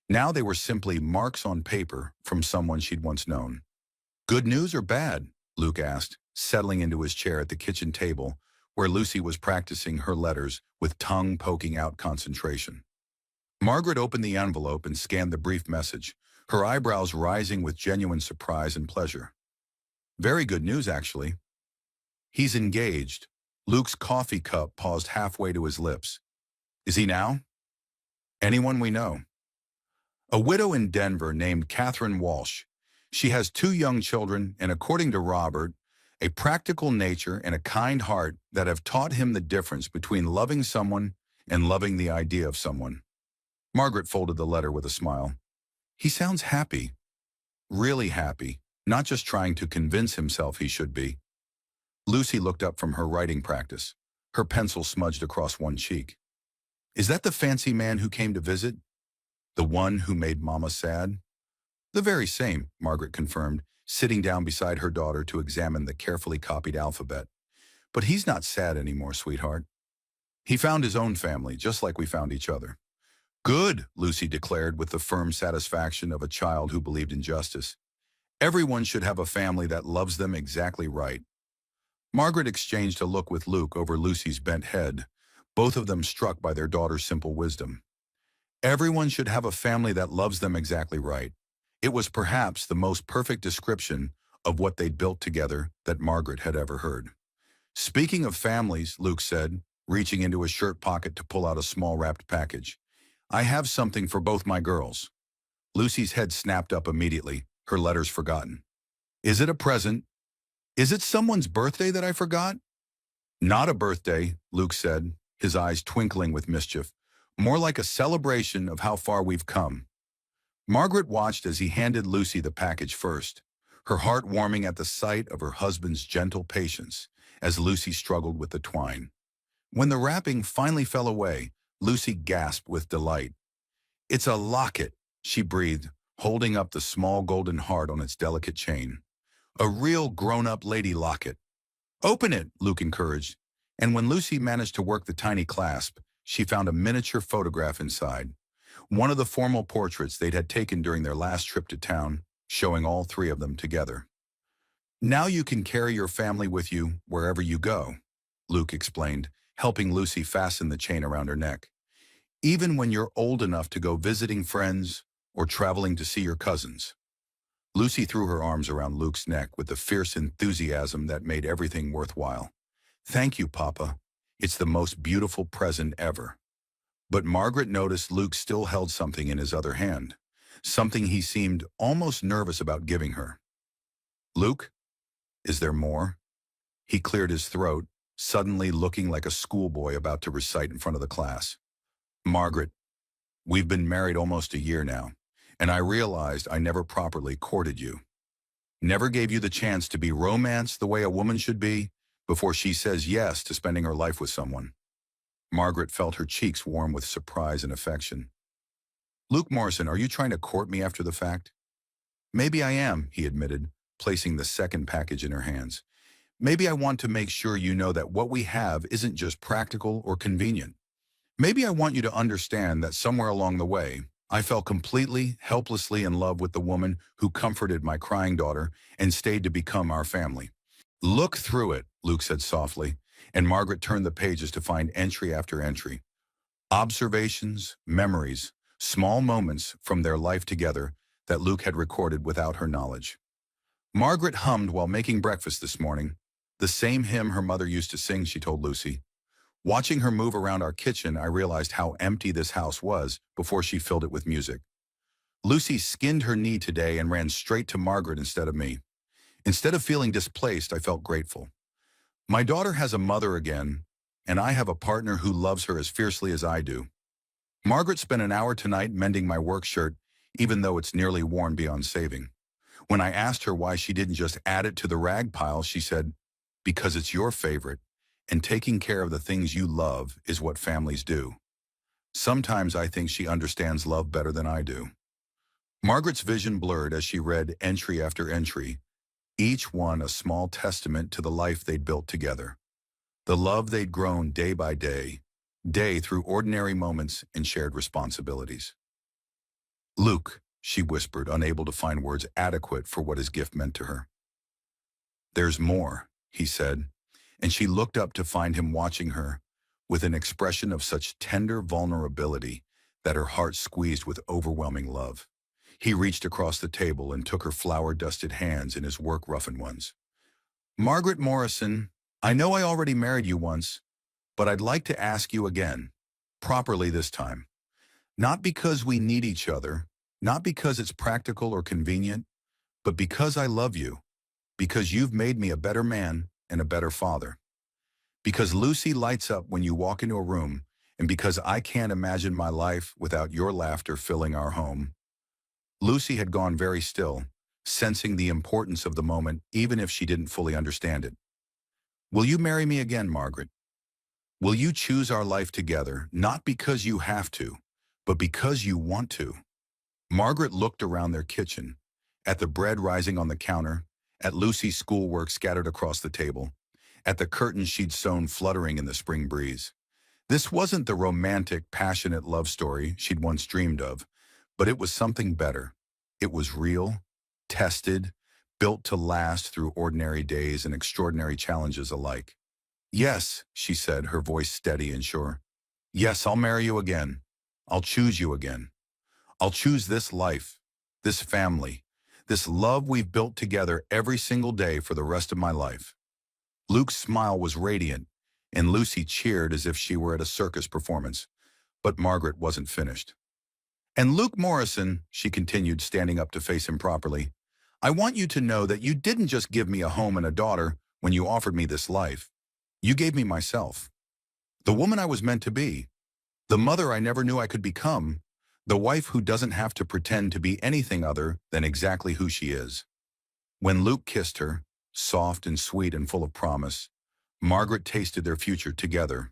Now they were simply marks on paper from someone she'd once known. Good news or bad? Luke asked, settling into his chair at the kitchen table, where Lucy was practicing her letters with tongue poking out concentration. Margaret opened the envelope and scanned the brief message, her eyebrows rising with genuine surprise and pleasure. Very good news, actually. He's engaged. Luke's coffee cup paused halfway to his lips. Is he now? Anyone we know. A widow in Denver named Catherine Walsh. She has 2 young children and, according to Robert, a practical nature and a kind heart that have taught him the difference between loving someone and loving the idea of someone. Margaret folded the letter with a smile. He sounds happy. Really happy, not just trying to convince himself he should be. Lucy looked up from her writing practice, her pencil smudged across one cheek. Is that the fancy man who came to visit? The one who made Mama sad? The very same, Margaret confirmed, sitting down beside her daughter to examine the carefully copied alphabet. But he's not sad anymore, sweetheart. He found his own family, just like we found each other. Good, Lucy declared with the firm satisfaction of a child who believed in justice. Everyone should have a family that loves them exactly right. Margaret exchanged a look with Luke over Lucy's bent head, both of them struck by their daughter's simple wisdom. Everyone should have a family that loves them exactly right. It was perhaps the most perfect description of what they'd built together that Margaret had ever heard. Speaking of families, Luke said, reaching into his shirt pocket to pull out a small wrapped package. I have something for both my girls. Lucy's head snapped up immediately, her letters forgotten. Is it a present? Is it someone's birthday that I forgot? Not a birthday, Luke said, his eyes twinkling with mischief. More like a celebration of how far we've come. Margaret watched as he handed Lucy the package first, her heart warming at the sight of her husband's gentle patience as Lucy struggled with the twine. When the wrapping finally fell away, Lucy gasped with delight. It's a locket, she breathed, holding up the small golden heart on its delicate chain. A real grown-up lady locket. Open it, Luke encouraged, and when Lucy managed to work the tiny clasp, she found a miniature photograph inside. One of the formal portraits they'd had taken during their last trip to town, showing all 3 of them together. Now you can carry your family with you wherever you go, Luke explained, helping Lucy fasten the chain around her neck. Even when you're old enough to go visiting friends or traveling to see your cousins. Lucy threw her arms around Luke's neck with the fierce enthusiasm that made everything worthwhile. Thank you, Papa. It's the most beautiful present ever. But Margaret noticed Luke still held something in his other hand, something he seemed almost nervous about giving her. Luke, is there more? He cleared his throat, suddenly looking like a schoolboy about to recite in front of the class. Margaret, we've been married almost a year now, and I realized I never properly courted you. Never gave you the chance to be romanced the way a woman should be before she says yes to spending her life with someone. Margaret felt her cheeks warm with surprise and affection. Luke Morrison, are you trying to court me after the fact? Maybe I am, he admitted, placing the second package in her hands. Maybe I want to make sure you know that what we have isn't just practical or convenient. Maybe I want you to understand that somewhere along the way, I fell completely, helplessly in love with the woman who comforted my crying daughter and stayed to become our family. Look through it, Luke said softly, and Margaret turned the pages to find entry after entry. Observations, memories, small moments from their life together that Luke had recorded without her knowledge. Margaret hummed while making breakfast this morning, the same hymn her mother used to sing, she told Lucy. Watching her move around our kitchen, I realized how empty this house was before she filled it with music. Lucy skinned her knee today and ran straight to Margaret instead of me. Instead of feeling displaced, I felt grateful. My daughter has a mother again, and I have a partner who loves her as fiercely as I do. Margaret spent an hour tonight mending my work shirt, even though it's nearly worn beyond saving. When I asked her why she didn't just add it to the rag pile, she said, because it's your favorite, and taking care of the things you love is what families do. Sometimes I think she understands love better than I do. Margaret's vision blurred as she read entry after entry, each one a small testament to the life they'd built together. The love they'd grown day by day through ordinary moments and shared responsibilities. Luke, she whispered, unable to find words adequate for what his gift meant to her. There's more, he said, and she looked up to find him watching her with an expression of such tender vulnerability that her heart squeezed with overwhelming love. He reached across the table and took her flour-dusted hands in his work-roughened ones. Margaret Morrison, I know I already married you once, but I'd like to ask you again, properly this time. Not because we need each other, not because it's practical or convenient, but because I love you, because you've made me a better man and a better father. Because Lucy lights up when you walk into a room, and because I can't imagine my life without your laughter filling our home. Lucy had gone very still, sensing the importance of the moment even if she didn't fully understand it. Will you marry me again, Margaret? Will you choose our life together, not because you have to, but because you want to? Margaret looked around their kitchen, at the bread rising on the counter, at Lucy's schoolwork scattered across the table, at the curtains she'd sewn fluttering in the spring breeze. This wasn't the romantic, passionate love story she'd once dreamed of, but it was something better. It was real, tested, built to last through ordinary days and extraordinary challenges alike. Yes, she said, her voice steady and sure. Yes, I'll marry you again. I'll choose you again. I'll choose this life, this family, this love we've built together every single day for the rest of my life. Luke's smile was radiant, and Lucy cheered as if she were at a circus performance, but Margaret wasn't finished. And Luke Morrison, she continued, standing up to face him properly, I want you to know that you didn't just give me a home and a daughter when you offered me this life. You gave me myself. The woman I was meant to be. The mother I never knew I could become. The wife who doesn't have to pretend to be anything other than exactly who she is. When Luke kissed her, soft and sweet and full of promise, Margaret tasted their future together.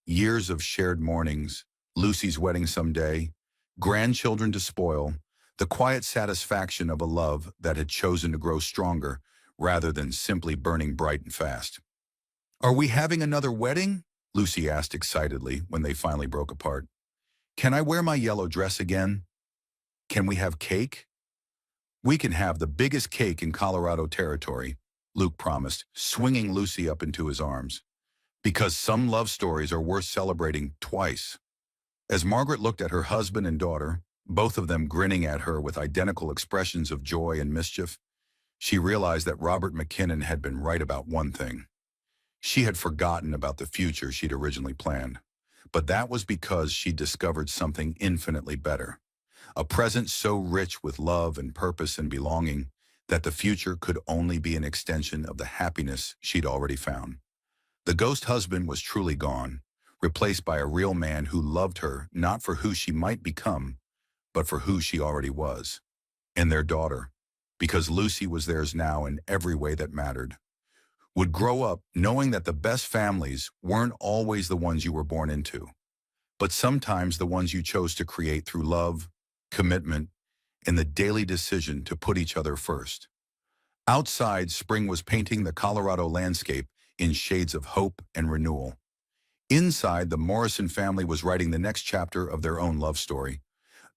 Years of shared mornings, Lucy's wedding someday, grandchildren to spoil, the quiet satisfaction of a love that had chosen to grow stronger rather than simply burning bright and fast. Are we having another wedding? Lucy asked excitedly when they finally broke apart. Can I wear my yellow dress again? Can we have cake? We can have the biggest cake in Colorado territory, Luke promised, swinging Lucy up into his arms. because some love stories are worth celebrating twice. As Margaret looked at her husband and daughter, both of them grinning at her with identical expressions of joy and mischief, she realized that Robert McKinnon had been right about one thing. She had forgotten about the future she'd originally planned. But that was because she discovered something infinitely better. A present so rich with love and purpose and belonging that the future could only be an extension of the happiness she'd already found. The ghost husband was truly gone, replaced by a real man who loved her not for who she might become, but for who she already was. And their daughter, because Lucy was theirs now in every way that mattered, would grow up knowing that the best families weren't always the ones you were born into, but sometimes the ones you chose to create through love, commitment, and the daily decision to put each other first. Outside, spring was painting the Colorado landscape in shades of hope and renewal. Inside, the Morrison family was writing the next chapter of their own love story,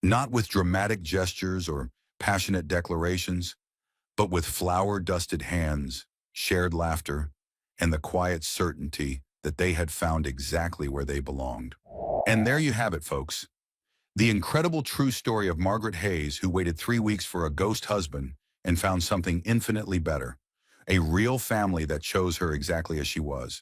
not with dramatic gestures or passionate declarations, but with flower-dusted hands, shared laughter, and the quiet certainty that they had found exactly where they belonged. And there you have it, folks. The incredible true story of Margaret Hayes, who waited 3 weeks for a ghost husband and found something infinitely better, a real family that chose her exactly as she was.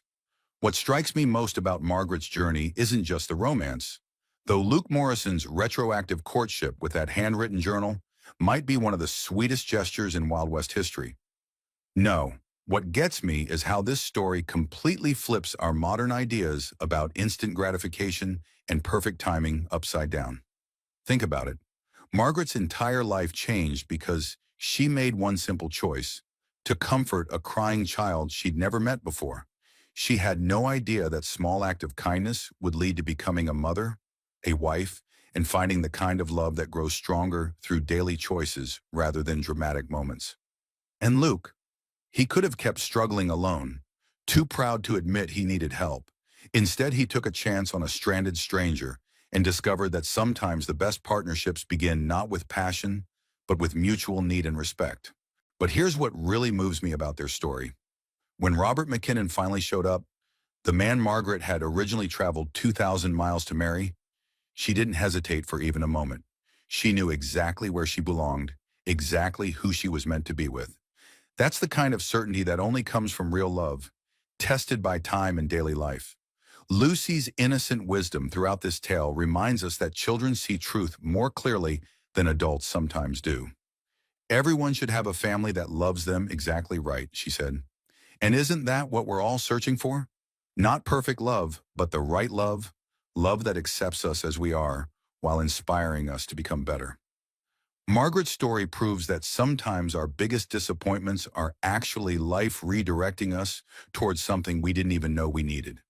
What strikes me most about Margaret's journey isn't just the romance. Though Luke Morrison's retroactive courtship with that handwritten journal might be one of the sweetest gestures in Wild West history. No, what gets me is how this story completely flips our modern ideas about instant gratification and perfect timing upside down. Think about it. Margaret's entire life changed because she made one simple choice: to comfort a crying child she'd never met before. She had no idea that small act of kindness would lead to becoming a mother, a wife, and finding the kind of love that grows stronger through daily choices rather than dramatic moments. And Luke, he could have kept struggling alone, too proud to admit he needed help. Instead, he took a chance on a stranded stranger and discovered that sometimes the best partnerships begin not with passion, but with mutual need and respect. But here's what really moves me about their story. When Robert McKinnon finally showed up, the man Margaret had originally traveled 2,000 miles to marry, she didn't hesitate for even a moment. She knew exactly where she belonged, exactly who she was meant to be with. That's the kind of certainty that only comes from real love, tested by time and daily life. Lucy's innocent wisdom throughout this tale reminds us that children see truth more clearly than adults sometimes do. Everyone should have a family that loves them exactly right, she said. And isn't that what we're all searching for? Not perfect love, but the right love, love that accepts us as we are, while inspiring us to become better. Margaret's story proves that sometimes our biggest disappointments are actually life redirecting us towards something we didn't even know we needed.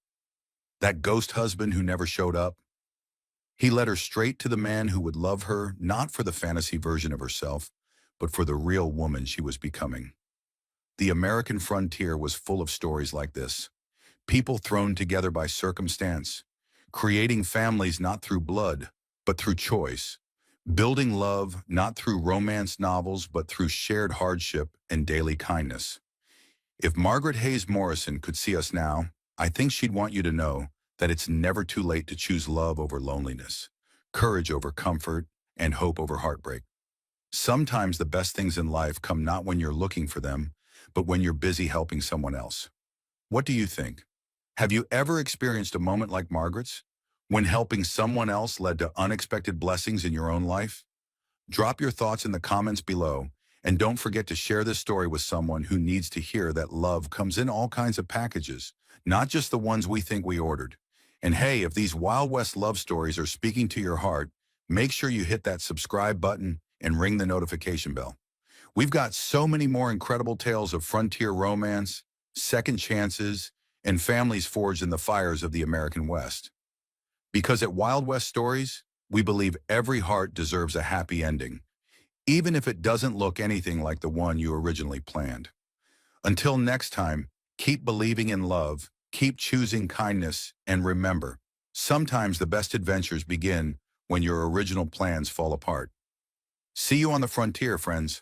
That ghost husband who never showed up, he led her straight to the man who would love her not for the fantasy version of herself, but for the real woman she was becoming. The American frontier was full of stories like this. People thrown together by circumstance, creating families not through blood, but through choice, building love not through romance novels, but through shared hardship and daily kindness. If Margaret Hayes Morrison could see us now, I think she'd want you to know that it's never too late to choose love over loneliness, courage over comfort, and hope over heartbreak. Sometimes the best things in life come not when you're looking for them, but when you're busy helping someone else. What do you think? Have you ever experienced a moment like Margaret's, when helping someone else led to unexpected blessings in your own life? Drop your thoughts in the comments below, and don't forget to share this story with someone who needs to hear that love comes in all kinds of packages, not just the ones we think we ordered. And hey, if these Wild West love stories are speaking to your heart, make sure you hit that subscribe button and ring the notification bell. We've got so many more incredible tales of frontier romance, second chances, and families forged in the fires of the American West. Because at Wild West Stories, we believe every heart deserves a happy ending, even if it doesn't look anything like the one you originally planned. Until next time, keep believing in love, keep choosing kindness, and remember, sometimes the best adventures begin when your original plans fall apart. See you on the frontier, friends.